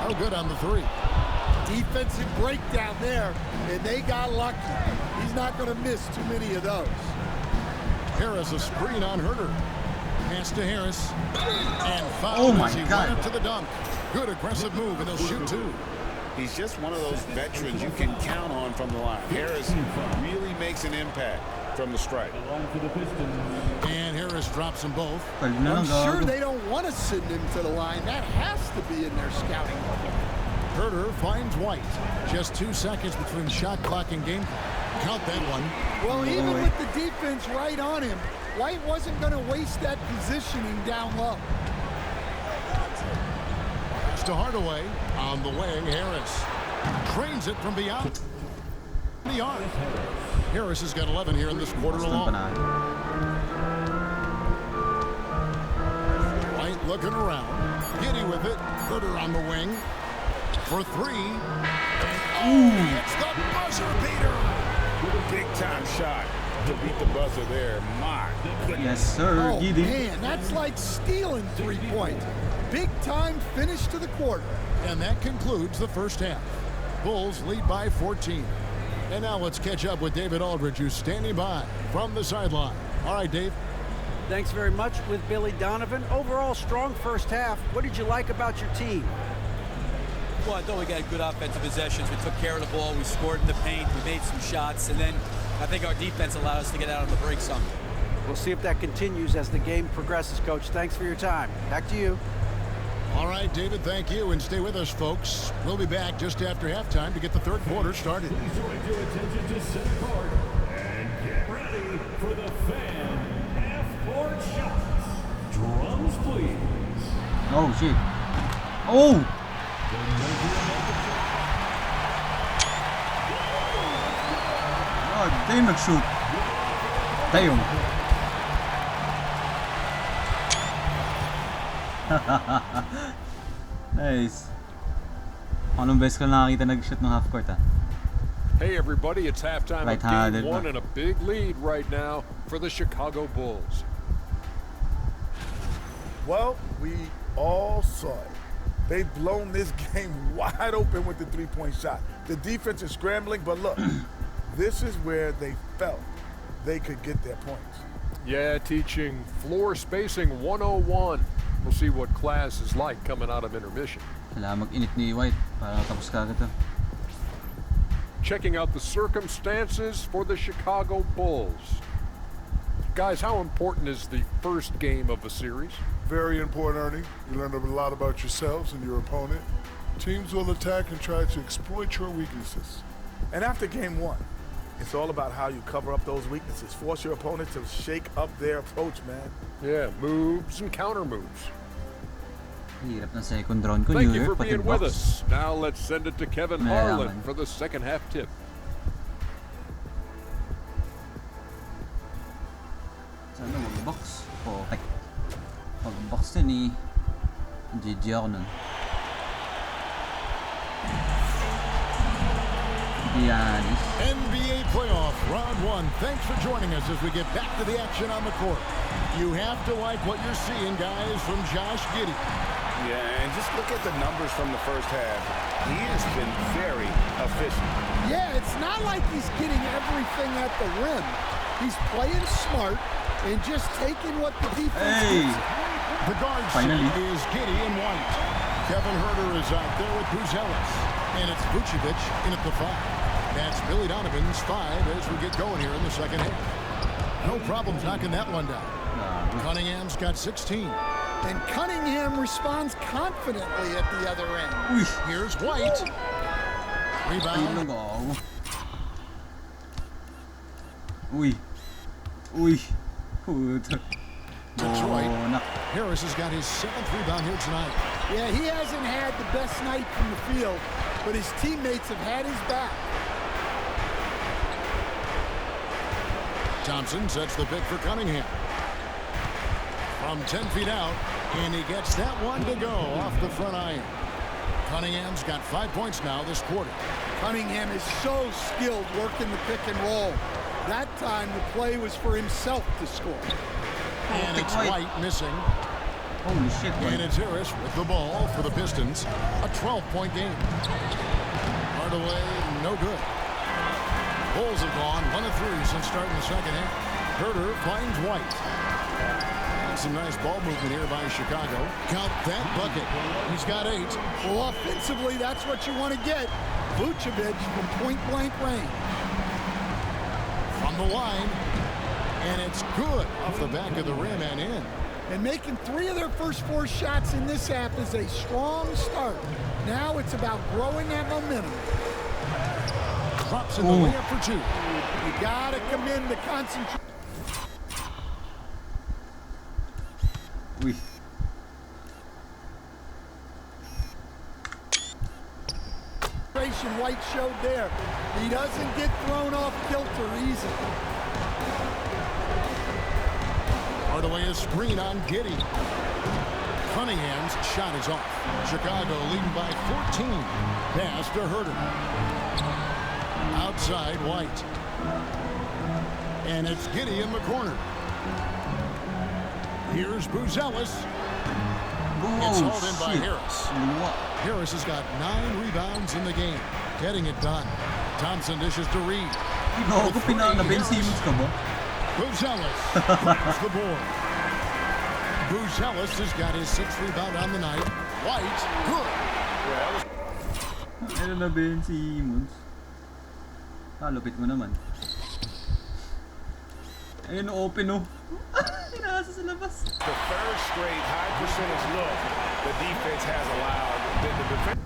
[SPEAKER 3] No good on the 3.
[SPEAKER 5] Defensive breakdown there, and they got lucky. He's not going to miss too many of those.
[SPEAKER 3] Harris a screen on Herter. Pass to Harris. And foul
[SPEAKER 1] Oh my
[SPEAKER 3] as he
[SPEAKER 1] God.
[SPEAKER 3] went up to the dunk. Good aggressive move, and he'll shoot 2.
[SPEAKER 4] He's just one of those veterans you can count on from the line. Harris really makes an impact from the stripe.
[SPEAKER 7] The line for the Pistons.
[SPEAKER 3] And Harris drops them both.
[SPEAKER 5] I'm sure they don't want to send him to the line. That has to be in their scouting.
[SPEAKER 3] Herter finds White. Just 2 seconds between shot clock and game clock. Count that one.
[SPEAKER 5] Well, even with the defense right on him, White wasn't going to waste that positioning down low.
[SPEAKER 3] Pass to Hardaway. On the wing, Harris. Trains it from beyond the arc. Harris has got 11 here in this quarter alone. White looking around. Giddy with it. Herter on the wing. For 3. And it's the buzzer beater.
[SPEAKER 4] Big time shot to beat the buzzer there. My goodness.
[SPEAKER 1] Yes, sir.
[SPEAKER 5] Oh,
[SPEAKER 1] Giddy.
[SPEAKER 5] man, that's like stealing 3 points. Big time finish to the quarter.
[SPEAKER 3] And that concludes the first half. Bulls lead by 14. And now let's catch up with David Aldridge, who's standing by from the sideline. All right, Dave.
[SPEAKER 6] Thanks very much with Billy Donovan. Overall, strong first half. What did you like about your team?
[SPEAKER 8] Well, I thought we got good offensive possessions. We took care of the ball. We scored in the paint. We made some shots. And then I think our defense allowed us to get out on the break some.
[SPEAKER 6] We'll see if that continues as the game progresses, Coach. Thanks for your time. Back to you.
[SPEAKER 3] All right, David, thank you. And stay with us, folks. We'll be back just after halftime to get the third quarter started.
[SPEAKER 7] Please direct your attention to center court and get ready for the fan half-court shots. Drums, please.
[SPEAKER 1] Oh, shit. Oh! Oh, damn, nag-shoot. Damn. Nice. Anong best ka nakakita nag-shoot ng half court, ah?
[SPEAKER 9] Hey everybody, it's halftime of
[SPEAKER 1] Right-handed
[SPEAKER 9] game 1
[SPEAKER 1] ba?
[SPEAKER 9] and a big lead right now for the Chicago Bulls.
[SPEAKER 10] Well, we all saw it. They've blown this game wide open with the three-point shot. The defense is scrambling, but look, this is where they felt they could get their points.
[SPEAKER 9] Yeah, teaching floor spacing 101. We'll see what class is like coming out of intermission.
[SPEAKER 1] Kailangan mag-init ni White para tapos ka agad, ah.
[SPEAKER 9] Checking out the circumstances for the Chicago Bulls. Guys, how important is the first game of a series?
[SPEAKER 10] Very important, Ernie. You learn a lot about yourselves and your opponent. Teams will attack and try to exploit your weaknesses. And after game one, it's all about how you cover up those weaknesses. Force your opponent to shake up their approach, man.
[SPEAKER 9] Yeah, moves and counter moves.
[SPEAKER 1] Hirap ng second round ko,
[SPEAKER 9] Thank
[SPEAKER 1] New
[SPEAKER 9] you
[SPEAKER 1] York,
[SPEAKER 9] for
[SPEAKER 1] pati
[SPEAKER 9] being with
[SPEAKER 1] Bucks.
[SPEAKER 9] us. Now let's send it to Kevin
[SPEAKER 1] Mayaman.
[SPEAKER 9] Harlan for the second half tip.
[SPEAKER 1] Sana mag-box. Okay. Mag-box din eh. GG ako nun. Giannis.
[SPEAKER 3] NBA playoff round one. Thanks for joining us as we get back to the action on the court. You have to like what you're seeing, guys, from Josh Giddey.
[SPEAKER 4] Yeah, and just look at the numbers from the first half. He has been very efficient.
[SPEAKER 5] Yeah, it's not like he's getting everything at the rim. He's playing smart and just taking what the defense
[SPEAKER 1] Hey!
[SPEAKER 5] gives him.
[SPEAKER 3] The guard set
[SPEAKER 1] Finally.
[SPEAKER 3] is Giddey in white. Kevin Huerter is out there with Buzelis. And it's Vucevic in at the 5. That's Billy Donovan's 5 as we get going here in the second half. No problems knocking that one down. Cunningham's got 16.
[SPEAKER 5] And Cunningham responds confidently at the other end.
[SPEAKER 3] Here's White. Rebound.
[SPEAKER 1] Ayun ako. Uy. Uy. Puta.
[SPEAKER 3] Detroit.
[SPEAKER 1] Bonak.
[SPEAKER 3] Harris has got his 7th rebound here tonight.
[SPEAKER 5] Yeah, he hasn't had the best night from the field, but his teammates have had his back.
[SPEAKER 3] Thompson sets the pick for Cunningham. From 10 feet out, and he gets that one to go off the front iron. Cunningham's got 5 points now this quarter.
[SPEAKER 5] Cunningham is so skilled working the pick and roll. That time the play was for himself to score.
[SPEAKER 3] And it's White missing.
[SPEAKER 1] Holy shit,
[SPEAKER 3] And
[SPEAKER 1] man.
[SPEAKER 3] it's Harris with the ball for the Pistons. A 12-point game. Hardaway, no good. Bulls have gone 1 of 3 since starting the second half. Huerter finds White. And some nice ball movement here by Chicago. Count that bucket. He's got 8.
[SPEAKER 5] Well, offensively, that's what you want to get. Vucevic from point-blank range.
[SPEAKER 3] From the line. And it's good off the back of the rim and in.
[SPEAKER 5] And making 3 of their first 4 shots in this half is a strong start. Now it's about growing that momentum.
[SPEAKER 3] Drops in the layup for 2.
[SPEAKER 5] You gotta commend the concentration.
[SPEAKER 1] Uy.
[SPEAKER 5] White showed there. He doesn't get thrown off kilter easily.
[SPEAKER 3] Hardaway is screen on Giddey. Cunningham's shot is off. Chicago leading by 14. Pass to Huerter. Outside White. And it's Giddey in the corner. Here's Buzelis. It's hauled in by Harris. Harris has got 9 rebounds in the game. Getting it done. Thompson dishes to Reed.
[SPEAKER 1] No, ko pinaka na Ben Simmons ka ba?
[SPEAKER 3] Buzelis grabs the board. Buzelis has got his 6th rebound on the night. White, good.
[SPEAKER 1] Ano na Ben Simmons? Lupit mo naman. Ayun, open oh. Sinasa sa labas.
[SPEAKER 4] The third straight high percentage look the defense has allowed. The defense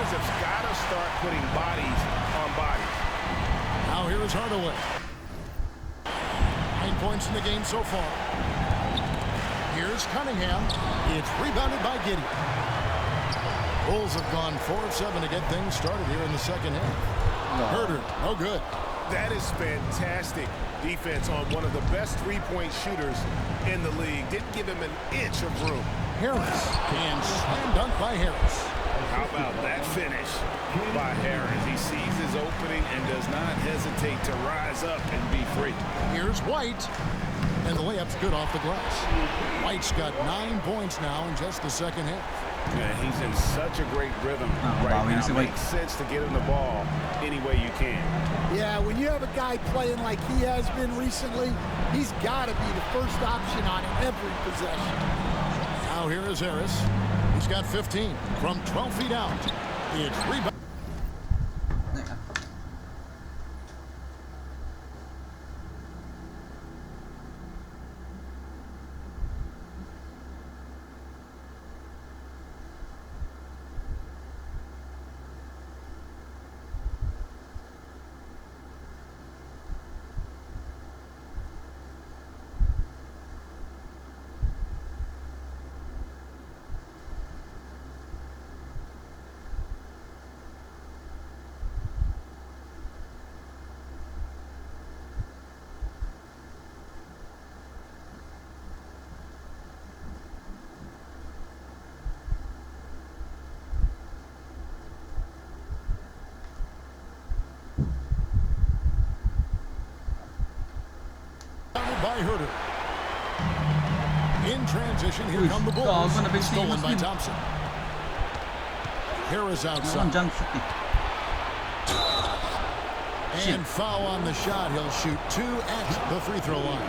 [SPEAKER 4] have got to start putting bodies on bodies.
[SPEAKER 3] Now here is Hardaway. 9 points in the game so far. Here's Cunningham. It's rebounded by Giddey. Bulls have gone 4 of 7 to get things started here in the second half. Huerter, no good.
[SPEAKER 4] That is fantastic defense on one of the best three-point shooters in the league. Didn't give him an inch of room.
[SPEAKER 3] Harris, and slam dunk by Harris.
[SPEAKER 4] How about that finish by Harris? He sees his opening and does not hesitate to rise up and be free.
[SPEAKER 3] Here's White. And the layup's good off the glass. White's got 9 points now in just the second half.
[SPEAKER 4] Yeah, he's in such a great rhythm right now. It makes sense to get him the ball any way you can.
[SPEAKER 5] Yeah, when you have a guy playing like he has been recently, he's got to be the first option on every possession.
[SPEAKER 3] Now here is Harris. He's got 15 from 12 feet out. It's rebound. transition. Here come the Bulls. Stolen by Thompson. Harris outside. And foul on the shot. He'll shoot 2 at the free throw line.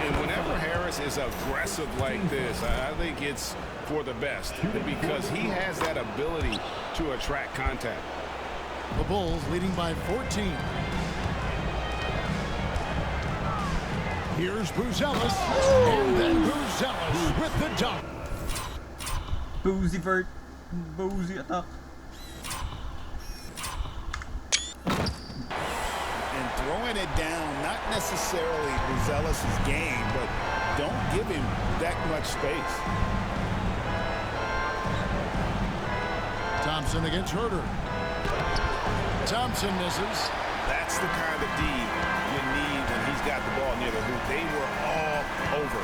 [SPEAKER 4] And whenever Harris is aggressive like this, I think it's for the best because he has that ability to attract contact.
[SPEAKER 3] The Bulls leading by 14. Here's Buzelis, and then Buzelis with the dunk.
[SPEAKER 1] Boozy vert, boozy attack.
[SPEAKER 4] And throwing it down, not necessarily Buzelis' game, but don't give him that much space.
[SPEAKER 3] Thompson against Herter. Thompson misses.
[SPEAKER 4] That's the kind of D you need when he's got the ball near the hoop. They were all over.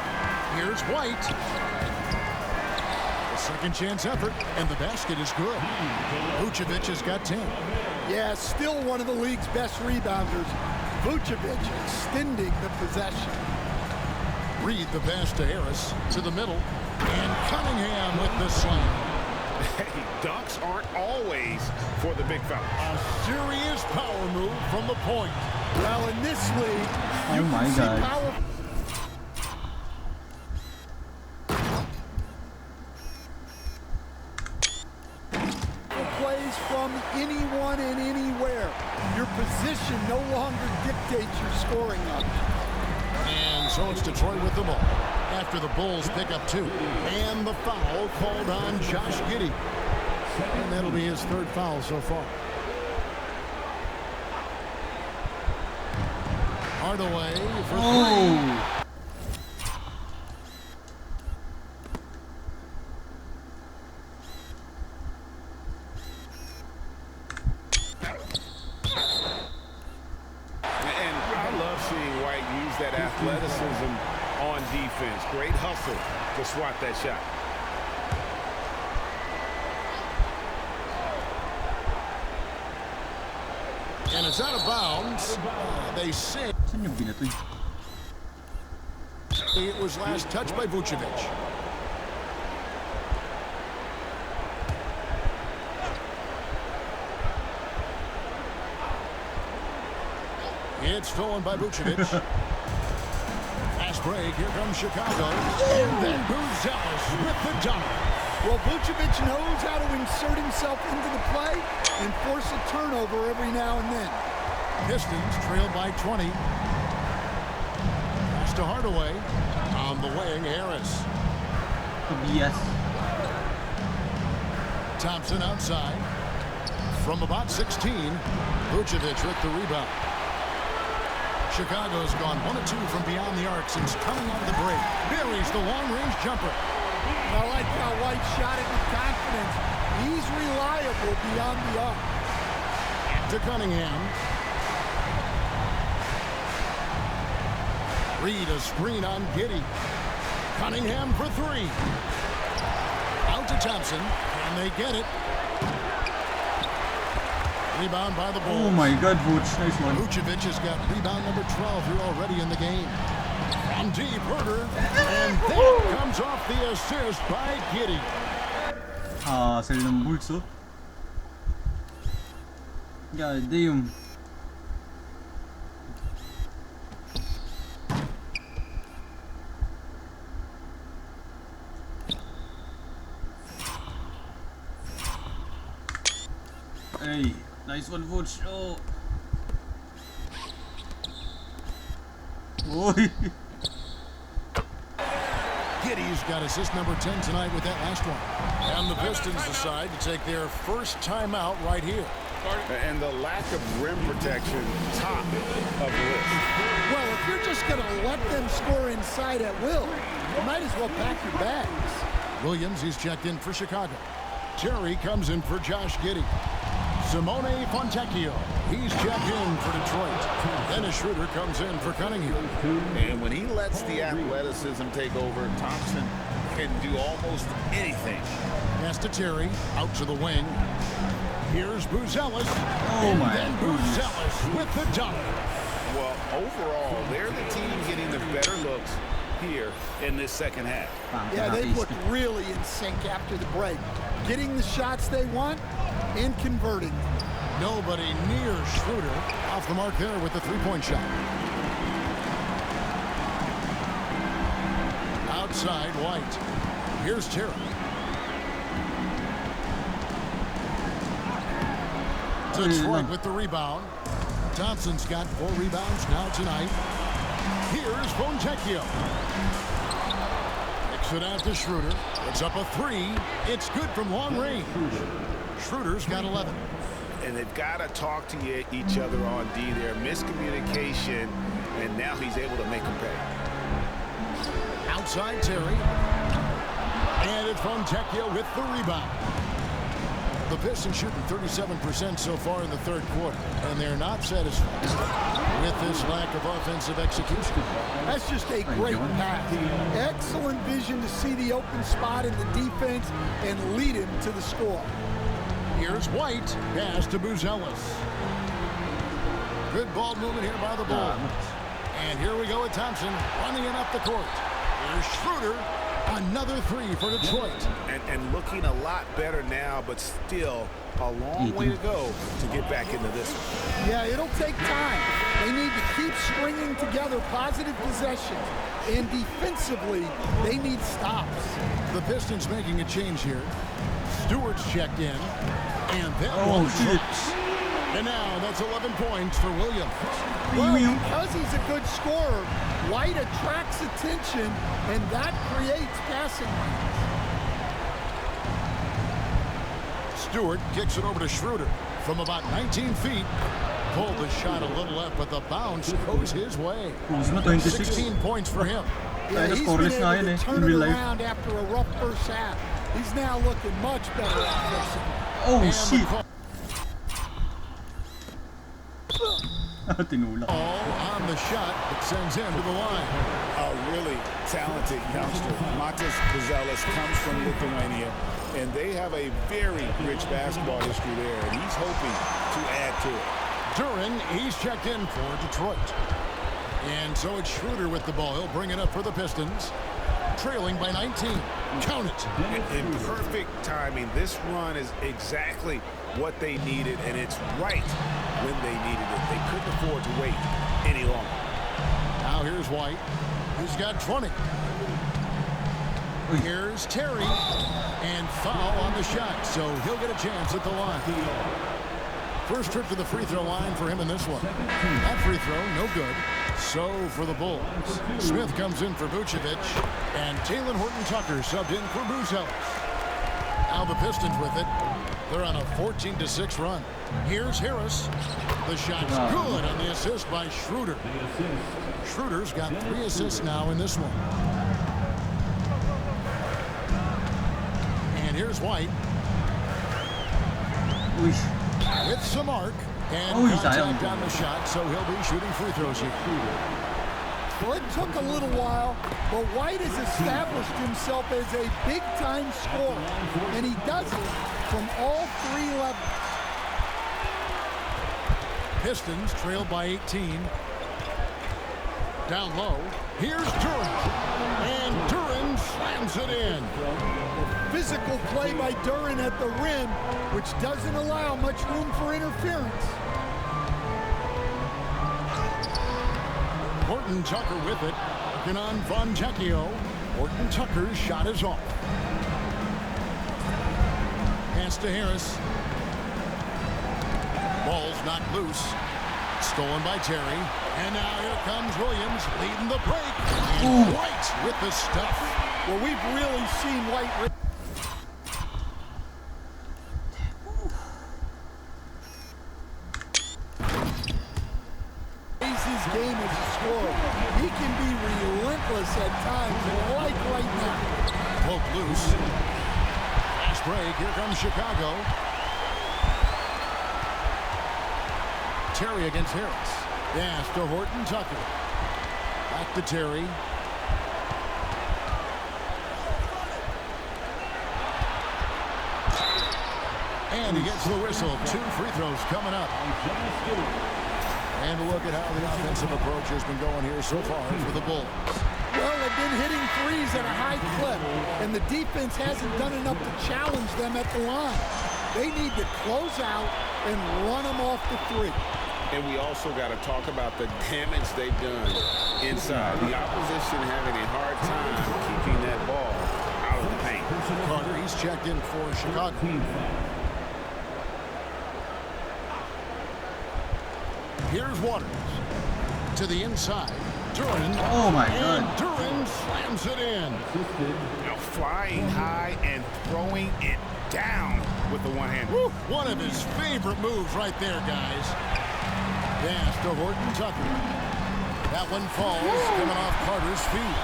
[SPEAKER 3] Here's White. A second chance effort, and the basket is good. Vucevic has got 10.
[SPEAKER 5] Yeah, still one of the league's best rebounders. Vucevic extending the possession.
[SPEAKER 3] Reed the pass to Harris to the middle, and Cunningham with the slam.
[SPEAKER 4] Hey, dunks aren't always for the big fella.
[SPEAKER 3] A serious power move from the point.
[SPEAKER 5] Well, in this league, you
[SPEAKER 1] my
[SPEAKER 5] can see
[SPEAKER 1] God.
[SPEAKER 5] power. Plays from anyone and anywhere. Your position no longer dictates your scoring up.
[SPEAKER 3] And so it's Detroit with the ball after the Bulls pick up 2. And the foul called on Josh Giddey. And that'll be his 3rd foul so far. Hardaway for 3.
[SPEAKER 4] And I love seeing White use that athleticism on defense. Great hustle to swat that shot.
[SPEAKER 3] And it's out of bounds. They say
[SPEAKER 1] Saan yung binato?
[SPEAKER 3] it was last touched by Vucevic. It's stolen by Vucevic. Fast break. Here comes Chicago. And then Buzelis with the dunk.
[SPEAKER 5] Well, Vucevic knows how to insert himself into the play and force a turnover every now and then.
[SPEAKER 3] Pistons trail by 20. Pass to Hardaway. On the wing, Harris.
[SPEAKER 1] Yes.
[SPEAKER 3] Thompson outside. From about 16, Vucevic with the rebound. Chicago's gone 1 of 2 from beyond the arc since coming out of the break. Buries the long-range jumper.
[SPEAKER 5] I like how White shot it with confidence. He's reliable beyond the arc.
[SPEAKER 3] To Cunningham. Reed a screen on Giddey. Cunningham for 3. Out to Thompson, and they get it. Rebound by the Bulls.
[SPEAKER 1] Oh my God, Vooch. Nice one.
[SPEAKER 3] Vucevic has got rebound number 12 here already in the game. From deep, Herter, and that comes off the assist by Giddey.
[SPEAKER 1] Sila ng Bulls, oh. God damn. Hey, nice one, Vooch. Oh. Oi.
[SPEAKER 3] Giddey's got assist number 10 tonight with that last one. And the Pistons decide to take their first timeout right here.
[SPEAKER 4] And the lack of rim protection, top of the list.
[SPEAKER 5] Well, if you're just going to let them score inside at will, you might as well pack your bags.
[SPEAKER 3] Williams, he's checked in for Chicago. Terry comes in for Josh Giddey. Simone Fontecchio, he's checked in for Detroit. Dennis Schroeder comes in for Cunningham.
[SPEAKER 4] And when he lets the athleticism take over, Thompson can do almost anything.
[SPEAKER 3] Pass to Terry, out to the wing. Here's Buzelis.
[SPEAKER 1] Oh my
[SPEAKER 3] And
[SPEAKER 1] goodness.
[SPEAKER 3] Buzelis with the dunk.
[SPEAKER 4] Well, overall, they're the team getting the better looks here in this second half.
[SPEAKER 5] Yeah, they've looked really in sync after the break. Getting the shots they want and converting.
[SPEAKER 3] Nobody near Schroeder. Off the mark there with the three-point shot. Outside, White. Here's Terry. Detroit with the rebound. Thompson's got 4 rebounds now tonight. Here's Fontecchio. Kicks it out to Schroeder. It's up a 3. It's good from long range. Schroeder's got 11.
[SPEAKER 4] And they've got to talk to each other on D there. Miscommunication, and now he's able to make them pay.
[SPEAKER 3] Outside Terry. And it's Fontecchio with the rebound. The Pistons shooting 37% so far in the third quarter, and they're not satisfied with this lack of offensive execution.
[SPEAKER 5] That's just a great pass. Excellent vision to see the open spot in the defense and lead him to the score.
[SPEAKER 3] Here's White. Pass to Buzelis. Good ball movement here by the Bulls. And here we go with Thompson running it up the court. Here's Schroeder. Another 3 for Detroit.
[SPEAKER 4] And looking a lot better now, but still a long way to go to get back into this one.
[SPEAKER 5] Yeah, it'll take time. They need to keep stringing together positive possessions. And defensively, they need stops.
[SPEAKER 3] The Pistons making a change here. Stewart's checked in. And that one hits. And now that's 11 points for Williams.
[SPEAKER 5] Well, because he's a good scorer, White attracts attention, and that creates passing lanes.
[SPEAKER 3] Stewart kicks it over to Schroeder from about 19 feet. Pulled the shot a little left, but the bounce goes his way. 16 points for him.
[SPEAKER 5] Yeah, he's been able to turn it around after a rough first half. He's now looking much better offensively.
[SPEAKER 1] Oh, shit.
[SPEAKER 3] All on the shot that sends him to the line.
[SPEAKER 4] A really talented youngster. Matas Buzelis comes from Lithuania, and they have a very rich basketball history there, and he's hoping to add to it.
[SPEAKER 3] Duren, he's checked in for Detroit. And so it's Schroeder with the ball. He'll bring it up for the Pistons. Trailing by 19. Count it.
[SPEAKER 4] In perfect timing. This run is exactly what they needed, and it's right when they needed it. They couldn't afford to wait any longer.
[SPEAKER 3] Now here's White. He's got 20. Here's Terry. And foul on the shot, so he'll get a chance at the line. First trip to the free throw line for him in this one. That free throw, no good. So for the Bulls. Smith comes in for Vucevic, and Talen Horton-Tucker subbed in for Buzelis. Now the Pistons with it. They're on a 14-6 run. Here's Harris. The shot's good on the assist by Schroeder. Schroeder's got 3 assists now in this one. And here's White. With some arc. And contact on the shot, so he'll be shooting free throws here.
[SPEAKER 5] Well, it took a little while, but White has established himself as a big-time scorer, and he does it from all 3 levels.
[SPEAKER 3] Pistons trail by 18. Down low. Here's Duren. And Duren slams it in.
[SPEAKER 5] Physical play by Duren at the rim, which doesn't allow much room for interference.
[SPEAKER 3] Horton-Tucker with it. Working on Fontecchio. Horton-Tucker's shot is off. Pass to Harris. Ball's not loose. Stolen by Terry. And now here comes Williams leading the break. And White with the stuff.
[SPEAKER 5] Well, we've really seen White. His game as a scorer. He can be relentless at times, like right now.
[SPEAKER 3] Poke loose. Fast break. Here comes Chicago. Terry against Harris. Pass to Horton-Tucker. Back to Terry. And he gets the whistle. 2 free throws coming up. And a look at how the offensive approach has been going here so far for the Bulls.
[SPEAKER 5] Well, they've been hitting threes at a high clip, and the defense hasn't done enough to challenge them at the line. They need to close out and run them off the three.
[SPEAKER 4] And we also got to talk about the damage they've done inside. The opposition having a hard time keeping that ball out of the paint.
[SPEAKER 3] Carter, he's checked in for Chicago. Here's Waters to the inside. Duran.
[SPEAKER 1] Oh my God.
[SPEAKER 3] And Duran slams it in.
[SPEAKER 4] Now flying high and throwing it down with the one hand.
[SPEAKER 3] One of his favorite moves right there, guys. Pass to Horton Tucker. That one falls, coming off Carter's feet.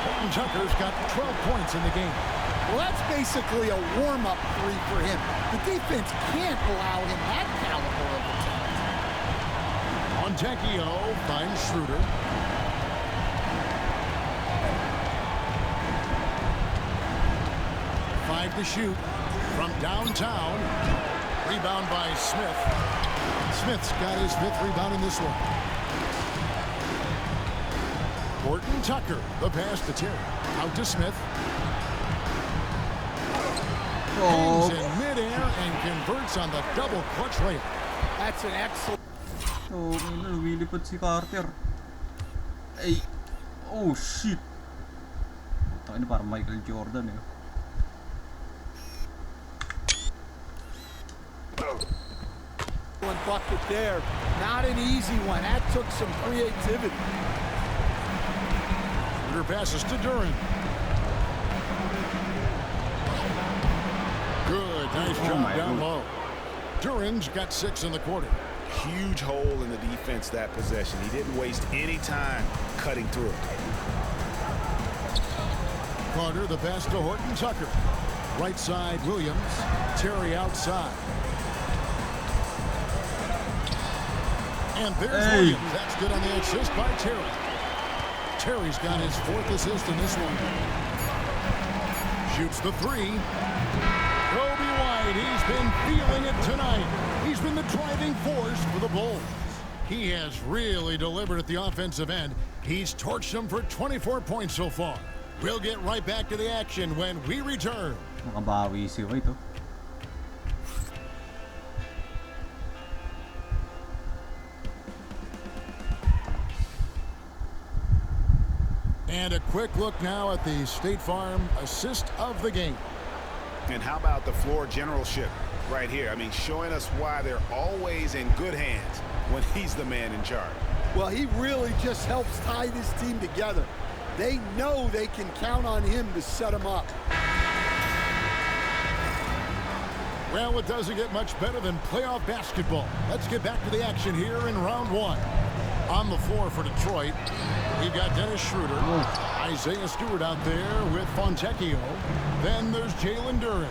[SPEAKER 3] Horton Tucker's got 12 points in the game.
[SPEAKER 5] Well, that's basically a warm-up three for him. The defense can't allow him that caliber of attack.
[SPEAKER 3] Montecchio finds Schroeder. Five to shoot from downtown. Rebound by Smith. Smith's got his 5th rebound in this one. Horton Tucker, the pass to Terry. Out to Smith. Hangs in midair and converts on the double clutch layup.
[SPEAKER 5] That's an excellent.
[SPEAKER 1] Oh, lumilipad si Carter. Ay. Oh, shit. Tangina, parang Michael Jordan eh.
[SPEAKER 5] Bucket there. Not an easy one. That took some creativity.
[SPEAKER 3] Shooter passes to Duran. Good. Nice job down low. Duran's got 6 in the quarter.
[SPEAKER 4] Huge hole in the defense that possession. He didn't waste any time cutting through it.
[SPEAKER 3] Carter, the pass to Horton Tucker. Right side, Williams. Terry outside. And there's Williams. That's good on the assist by Terry. Terry's got his 4th assist in this one. Shoots the 3. Kobe White, he's been feeling it tonight. He's been the driving force for the Bulls. He has really delivered at the offensive end. He's torched them for 24 points so far. We'll get right back to the action when we return.
[SPEAKER 1] Makabawi si White oh.
[SPEAKER 3] And a quick look now at the State Farm assist of the game.
[SPEAKER 4] And how about the floor generalship right here? I mean, showing us why they're always in good hands when he's the man in charge.
[SPEAKER 5] Well, he really just helps tie this team together. They know they can count on him to set them up.
[SPEAKER 3] Well, it doesn't get much better than playoff basketball. Let's get back to the action here in round 1. On the floor for Detroit, we've got Dennis Schroeder, Isaiah Stewart out there with Fontecchio. Then there's Jalen Duran.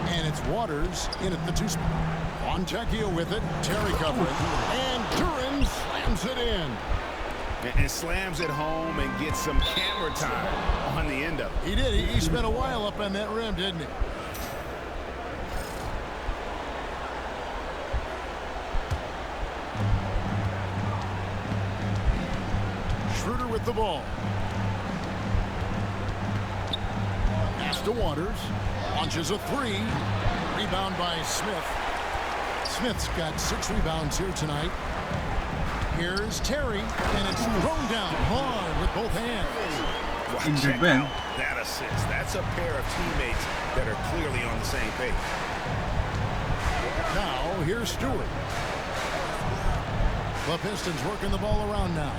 [SPEAKER 3] And it's Waters in at the 2 spot. Fontecchio with it, Terry covering, and Duran slams it in.
[SPEAKER 4] And slams it home and gets some camera time on the end of it.
[SPEAKER 3] He did. He spent a while up on that rim, didn't he? Schroeder with the ball. Pass to Waters. Launches a 3. Rebound by Smith. Smith's got 6 rebounds here tonight. Here's Terry, and it's thrown down hard with both hands.
[SPEAKER 4] Well, check out that assist. That's a pair of teammates that are clearly on the same page.
[SPEAKER 3] Now, here's Stewart. The Pistons working the ball around now.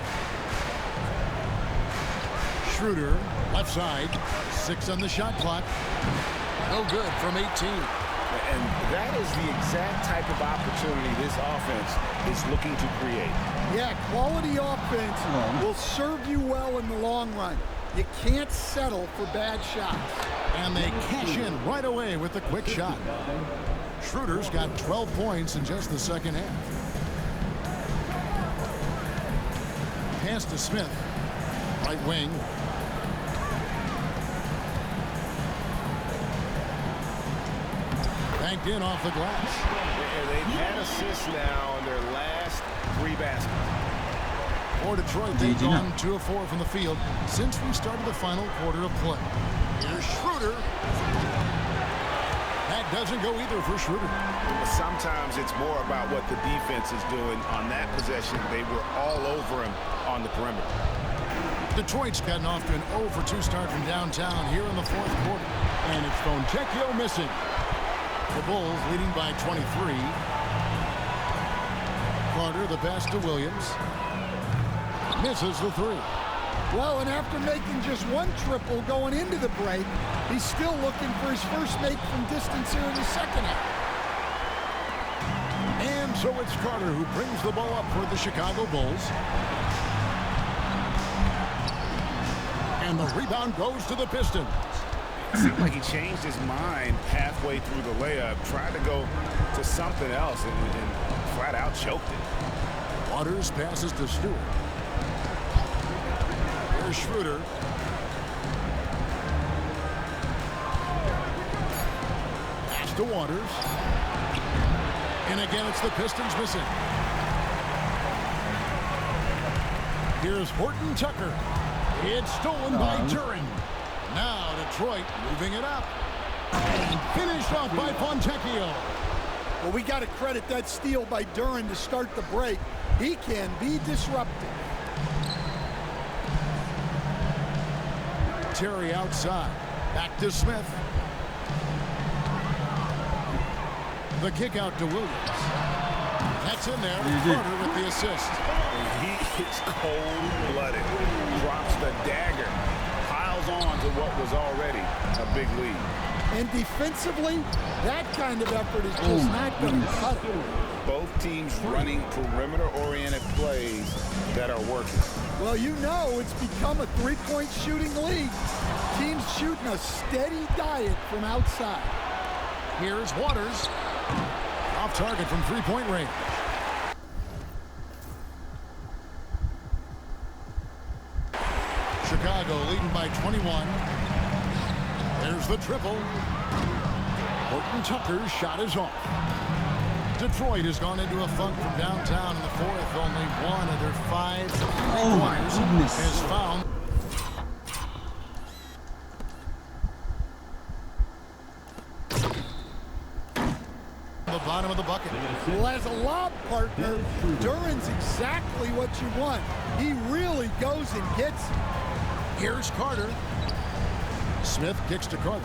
[SPEAKER 3] Schroeder, left side, 6 on the shot clock. No good from 18.
[SPEAKER 4] And that is the exact type of opportunity this offense is looking to create.
[SPEAKER 5] Yeah, quality offense will serve you well in the long run. You can't settle for bad shots.
[SPEAKER 3] And they cash in right away with the quick shot. Schroeder's got 12 points in just the second half. Pass to Smith. Right wing. Banked in off the glass.
[SPEAKER 4] They've had assists now on their last 3 baskets.
[SPEAKER 3] For Detroit, they've gone 2 of 4 from the field since we started the final quarter of play. Here's Schroeder. That doesn't go either for Schroeder.
[SPEAKER 4] But sometimes it's more about what the defense is doing on that possession. They were all over him on the perimeter.
[SPEAKER 3] Detroit's gotten off to an 0 for 2 start from downtown here in the 4th quarter. And it's Fontecchio missing. The Bulls leading by 23. Carter, the pass to Williams. Misses the 3.
[SPEAKER 5] Well, and after making just 1 triple going into the break, he's still looking for his first make from distance here in the second half.
[SPEAKER 3] And so it's Carter who brings the ball up for the Chicago Bulls. And the rebound goes to the Pistons.
[SPEAKER 4] It seemed like he changed his mind halfway through the layup, tried to go to something else, and flat out choked it.
[SPEAKER 3] Waters passes to Stewart. Here's Schroeder. Pass to Waters. And again, it's the Pistons missing. Here's Horton Tucker. It's stolen by Duren. Now Detroit moving it up. And finished off by Fontecchio.
[SPEAKER 5] Well, we got to credit that steal by Duren to start the break. He can be disruptive.
[SPEAKER 3] Terry outside. Back to Smith. The kick out to Williams. That's in there. Carter with the assist.
[SPEAKER 4] He is cold-blooded. Drops the dagger. Piles on to what was already a big lead.
[SPEAKER 5] And defensively, that kind of effort is just not going to cut it.
[SPEAKER 4] Both teams running perimeter-oriented plays that are working.
[SPEAKER 5] Well, you know it's become a three-point shooting league. Teams shooting a steady diet from outside.
[SPEAKER 3] Here's Waters. Off target from three-point range. Chicago leading by 21. There's the triple. Horton Tucker's shot is off. Detroit has gone into a funk from downtown in the 4th. Only one of their 5 three-pointers is found. The bottom of the bucket.
[SPEAKER 5] Well, as a lob partner, Duren's exactly what you want. He really goes and gets it.
[SPEAKER 3] Here's Carter. Smith kicks to Carter.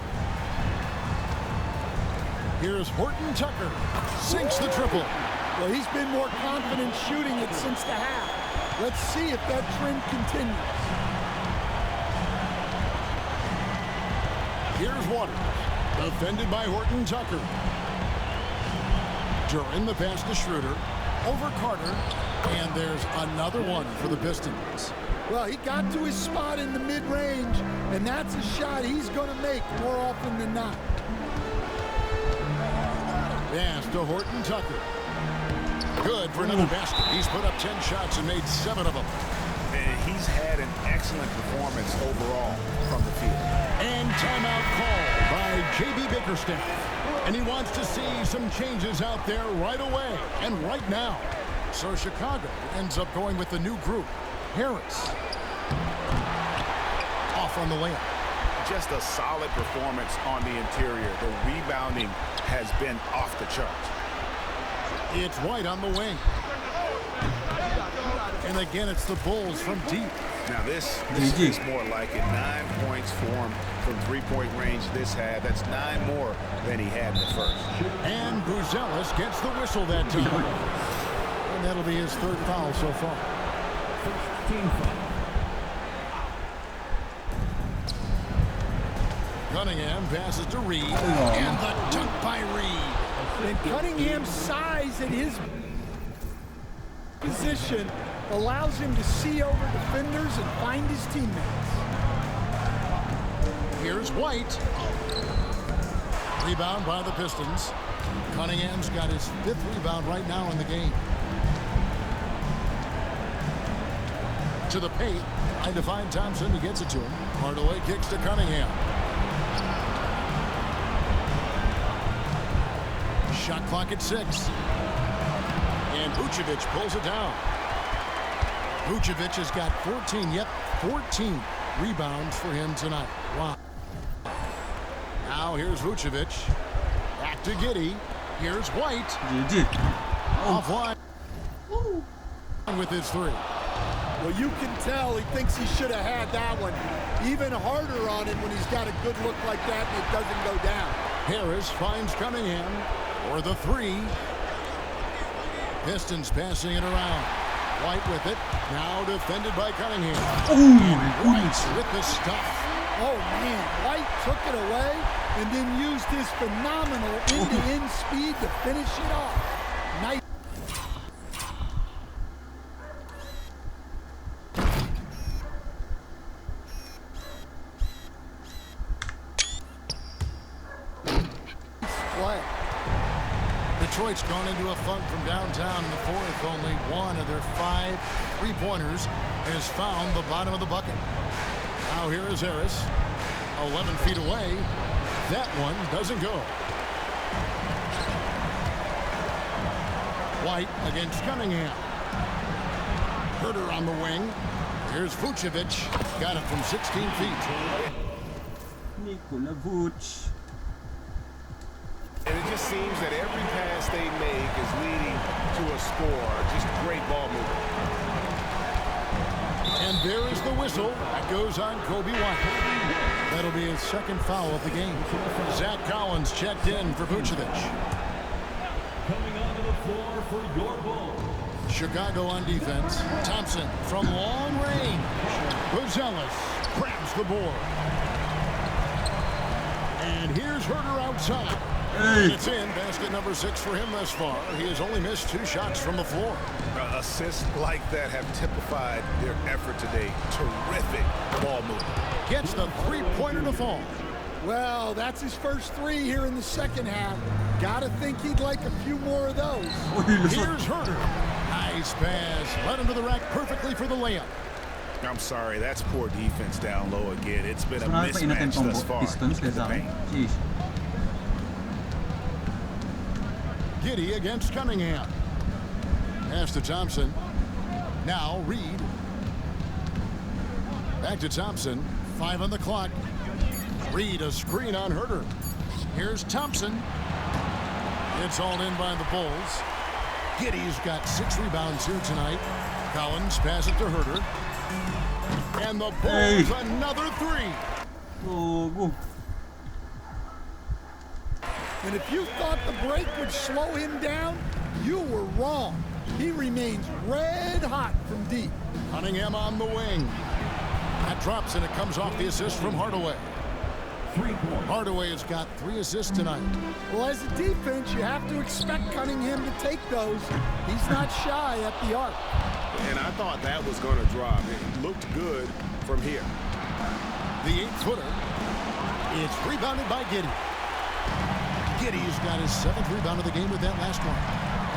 [SPEAKER 3] Here's Horton Tucker. Sinks the triple.
[SPEAKER 5] Well, he's been more confident shooting it since the half. Let's see if that trend continues.
[SPEAKER 3] Here's Waters. Defended by Horton Tucker. Duren the pass to Schroeder. Over Carter. And there's another one for the Pistons.
[SPEAKER 5] Well, he got to his spot in the mid-range, and that's a shot he's going to make more often than not.
[SPEAKER 3] Pass to Horton Tucker. Good for another basket. He's put up 10 shots and made 7 of them.
[SPEAKER 4] And he's had an excellent performance overall from the field.
[SPEAKER 3] And timeout call by J.B. Bickerstaff. And he wants to see some changes out there right away and right now. So Chicago ends up going with the new group. Harris. Off on the layup.
[SPEAKER 4] Just a solid performance on the interior. The rebounding has been off the charts.
[SPEAKER 3] It's White on the wing. And again, it's the Bulls from deep.
[SPEAKER 4] Now this is more like it. 9 points for him from three-point range this had. That's 9 more than he had in the first.
[SPEAKER 3] And Buzelis gets the whistle that time. And that'll be his 3rd foul so far. Cunningham passes to Reed. And the dunk by Reed.
[SPEAKER 5] And Cunningham's size at his position allows him to see over defenders and find his teammates.
[SPEAKER 3] Here's White. Rebound by the Pistons. Cunningham's got his 5th rebound right now in the game. To the paint. Trying to find Thompson. He gets it to him. Hardaway kicks to Cunningham. Shot clock at 6. And Vucevic pulls it down. Vucevic has got 14, yep, 14 rebounds for him tonight. Wow. Now here's Vucevic. Back to Giddey. Here's White.
[SPEAKER 1] GG.
[SPEAKER 3] Offline with his three.
[SPEAKER 5] Well, you can tell he thinks he should have had that one. Even harder on it when he's got a good look like that and it doesn't go down.
[SPEAKER 3] Harris finds Cunningham for the three. Pistons passing it around. White with it. Now defended by Cunningham. White with the stuff.
[SPEAKER 5] Oh, man. White took it away and then used his phenomenal end-to-end speed to finish it off. Nice. Play.
[SPEAKER 3] Detroit's gone into a funk from downtown in the fourth. Only one of their 5 3-pointers has found the bottom of the bucket. Now here is Harris. 11 feet away. That one doesn't go. White against Cunningham. Herter on the wing. Here's Vucevic. Got it from 16 feet.
[SPEAKER 1] Nikola Vuce.
[SPEAKER 11] And it just seems that every pass they make is leading to a score. Just great ball movement.
[SPEAKER 3] And there is the whistle. That goes on Kobe White. That'll be his second foul of the game. Zach Collins checked in for Vucevic.
[SPEAKER 7] Coming onto the floor for your Bulls.
[SPEAKER 3] Chicago on defense. Thompson from long range. Rosales grabs the board. And here's Herter outside. And it's in. Basket number 6 for him thus far. He has only missed 2 shots from the floor.
[SPEAKER 11] Assists like that have typified their effort today. Terrific ball movement.
[SPEAKER 3] Gets the 3-pointer to fall.
[SPEAKER 5] Well, that's his first 3 here in the second half. Gotta think he'd like a few more of those.
[SPEAKER 3] Here's Herter. Nice pass. Led him to the rack perfectly for the layup.
[SPEAKER 11] I'm sorry, that's poor defense down low again. It's been a
[SPEAKER 1] Sebenarnya pa inatin
[SPEAKER 11] mismatch thus far.
[SPEAKER 1] Pistons kaysa akin. Jeez.
[SPEAKER 3] Giddey against Cunningham. Pass to Thompson. Now Reed. Back to Thompson. 5 on the clock. Reed a screen on Herter. Here's Thompson. It's all in by the Bulls. Giddey's got 6 rebounds here tonight. Collins pass it to Herter. And the Bulls another 3.
[SPEAKER 1] Oh.
[SPEAKER 5] And if you thought the break would slow him down, you were wrong. He remains red hot from deep.
[SPEAKER 3] Cunningham on the wing. That drops and it comes off the assist from Hardaway.
[SPEAKER 7] 3 points.
[SPEAKER 3] Hardaway has got 3 assists tonight.
[SPEAKER 5] Well, as a defense, you have to expect Cunningham to take those. He's not shy at the arc.
[SPEAKER 11] And I thought that was going to drop. It looked good from here.
[SPEAKER 3] The 8-footer is rebounded by Giddey. Giddey's got his 7th rebound of the game with that last one.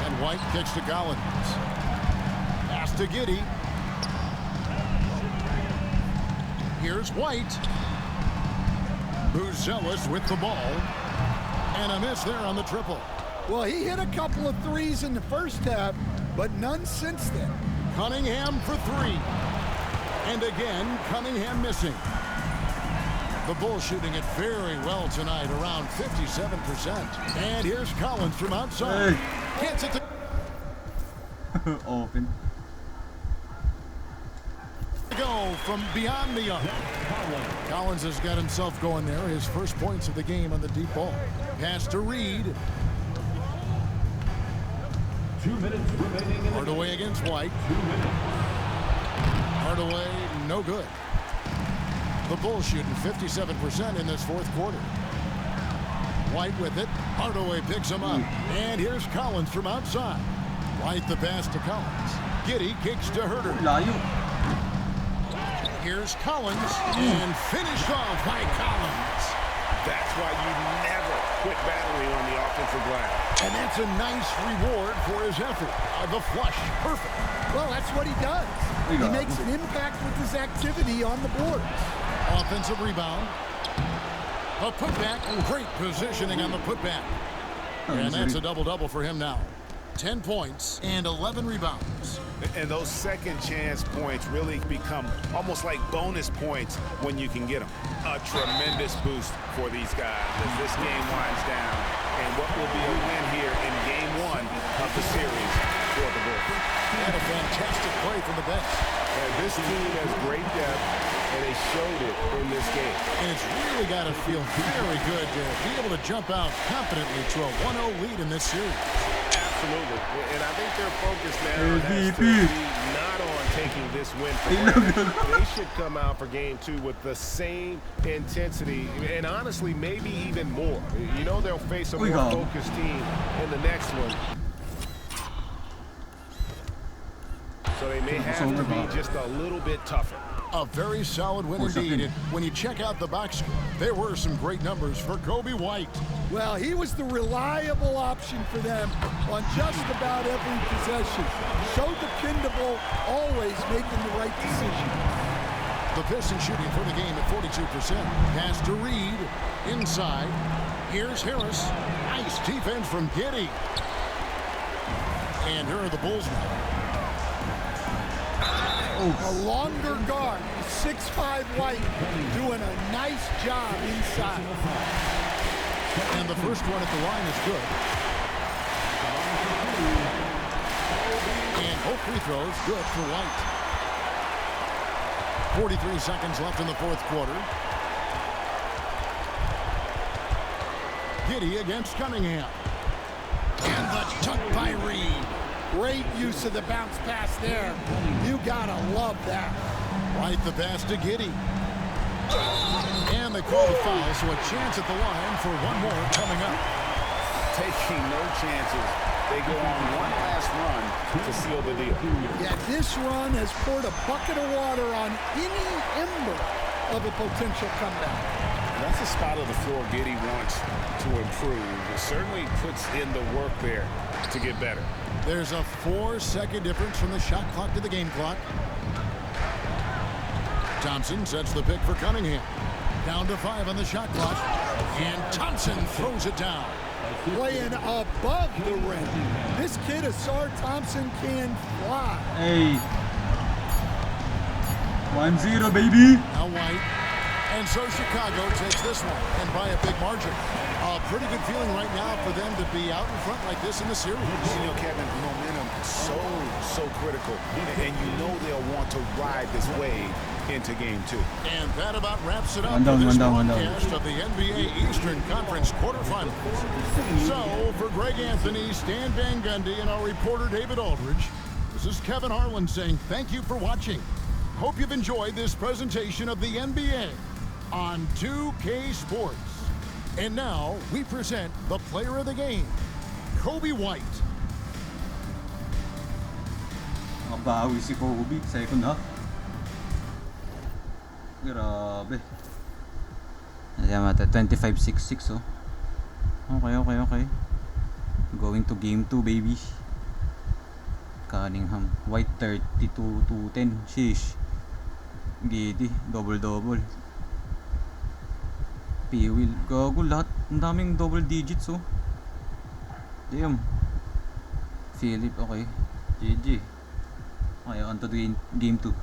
[SPEAKER 3] And White kicks to Collins. Pass to Giddey. Here's White. Rosales with the ball. And a miss there on the triple.
[SPEAKER 5] Well, he hit a couple of threes in the first half, but none since then.
[SPEAKER 3] Cunningham for 3. And again, Cunningham missing. The Bulls shooting it very well tonight, around 57%. And here's Collins from outside. Gets it to
[SPEAKER 1] Open.
[SPEAKER 3] go from beyond the arc. Collins has got himself going there. His first points of the game on the deep ball. Pass to Reed.
[SPEAKER 7] 2 minutes remaining in
[SPEAKER 3] Hardaway against White.
[SPEAKER 7] 2 minutes.
[SPEAKER 3] Hardaway, no good. The Bulls shooting 57% in this fourth quarter. White with it. Hardaway picks him up. And here's Collins from outside. White the pass to Collins. Giddey kicks to Herter.
[SPEAKER 1] Layo.
[SPEAKER 3] Here's Collins. And finished off by Collins.
[SPEAKER 11] That's why you never quit battling on the offensive glass.
[SPEAKER 3] And that's a nice reward for his effort. The flush. Perfect.
[SPEAKER 5] Well, that's what he does. He makes an impact with his activity on the boards.
[SPEAKER 3] Offensive rebound. A putback. Great positioning on the putback. And that's a double-double for him now. 10 points and 11 rebounds.
[SPEAKER 11] And those second chance points really become almost like bonus points when you can get them. A tremendous boost for these guys as this game winds down. And what will be a win here in game 1 of the series for the Bulls.
[SPEAKER 3] And a fantastic play from the bench.
[SPEAKER 11] And this team has great depth, and they showed it in this game.
[SPEAKER 3] And it's really got to feel very good to be able to jump out confidently to a 1-0 lead in this series.
[SPEAKER 11] Absolutely. And I think their focus now has to be not on taking this win for granted. They should come out for game 2 with the same intensity and honestly maybe even more. You know they'll face a more focused team in the next one. So they may have to be just a little bit tougher.
[SPEAKER 3] A very solid win indeed. When you check out the box score, there were some great numbers for Coby White.
[SPEAKER 5] Well, he was the reliable option for them on just about every possession. So dependable, always making the right decision.
[SPEAKER 3] The Pistons shooting for the game at 42%. Pass to Reed. Inside. Here's Harris. Nice defense from Giddey. And here are the Bulls now.
[SPEAKER 5] A longer guard, 6'5" White, doing a nice job inside.
[SPEAKER 3] And the first one at the line is good. And both free throws good for White. 43 seconds left in the fourth quarter. Giddey against Cunningham. And the dunk by Reed.
[SPEAKER 5] Great use of the bounce pass there. You gotta love that.
[SPEAKER 3] Right the pass to Giddey. And they call the foul, so a chance at the line for one more coming up.
[SPEAKER 4] Taking no chances. They go on one last run to seal the deal.
[SPEAKER 5] Yeah, this run has poured a bucket of water on any ember of a potential comeback.
[SPEAKER 4] That's a spot of the floor Giddey wants to improve. It certainly puts in the work there to get better.
[SPEAKER 3] There's a 4-second difference from the shot clock to the game clock. Thompson sets the pick for Cunningham. Down to 5 on the shot clock. And Thompson throws it down.
[SPEAKER 5] Playing above the rim. This kid, Asar Thompson, can fly.
[SPEAKER 1] Hey. 1-0, baby.
[SPEAKER 3] Now White. And so Chicago takes this one, and by a big margin. A pretty good feeling right now for them to be out in front like this in the series.
[SPEAKER 11] You know, Kevin, momentum is so critical. And you know they'll want to ride this wave into game 2.
[SPEAKER 3] And that about wraps it up for this broadcast of the NBA Eastern Conference quarterfinals. So, for Greg Anthony, Stan Van Gundy, and our reporter David Aldridge, this is Kevin Harlan saying thank you for watching. Hope you've enjoyed this presentation of the NBA on 2K Sports. And now, we present the player of the game, Coby White.
[SPEAKER 1] Nakabawi si Coby, second half. Grabe. Ayan mata, 25-6-6 oh. Okay. Going to game 2, baby. Cunningham. White 32-10. Sheesh. Giddey, double-double. P-Will. Gago lahat. Ang daming double digits oh. Damn. Philip, okay. GG. Okay, on to game 2.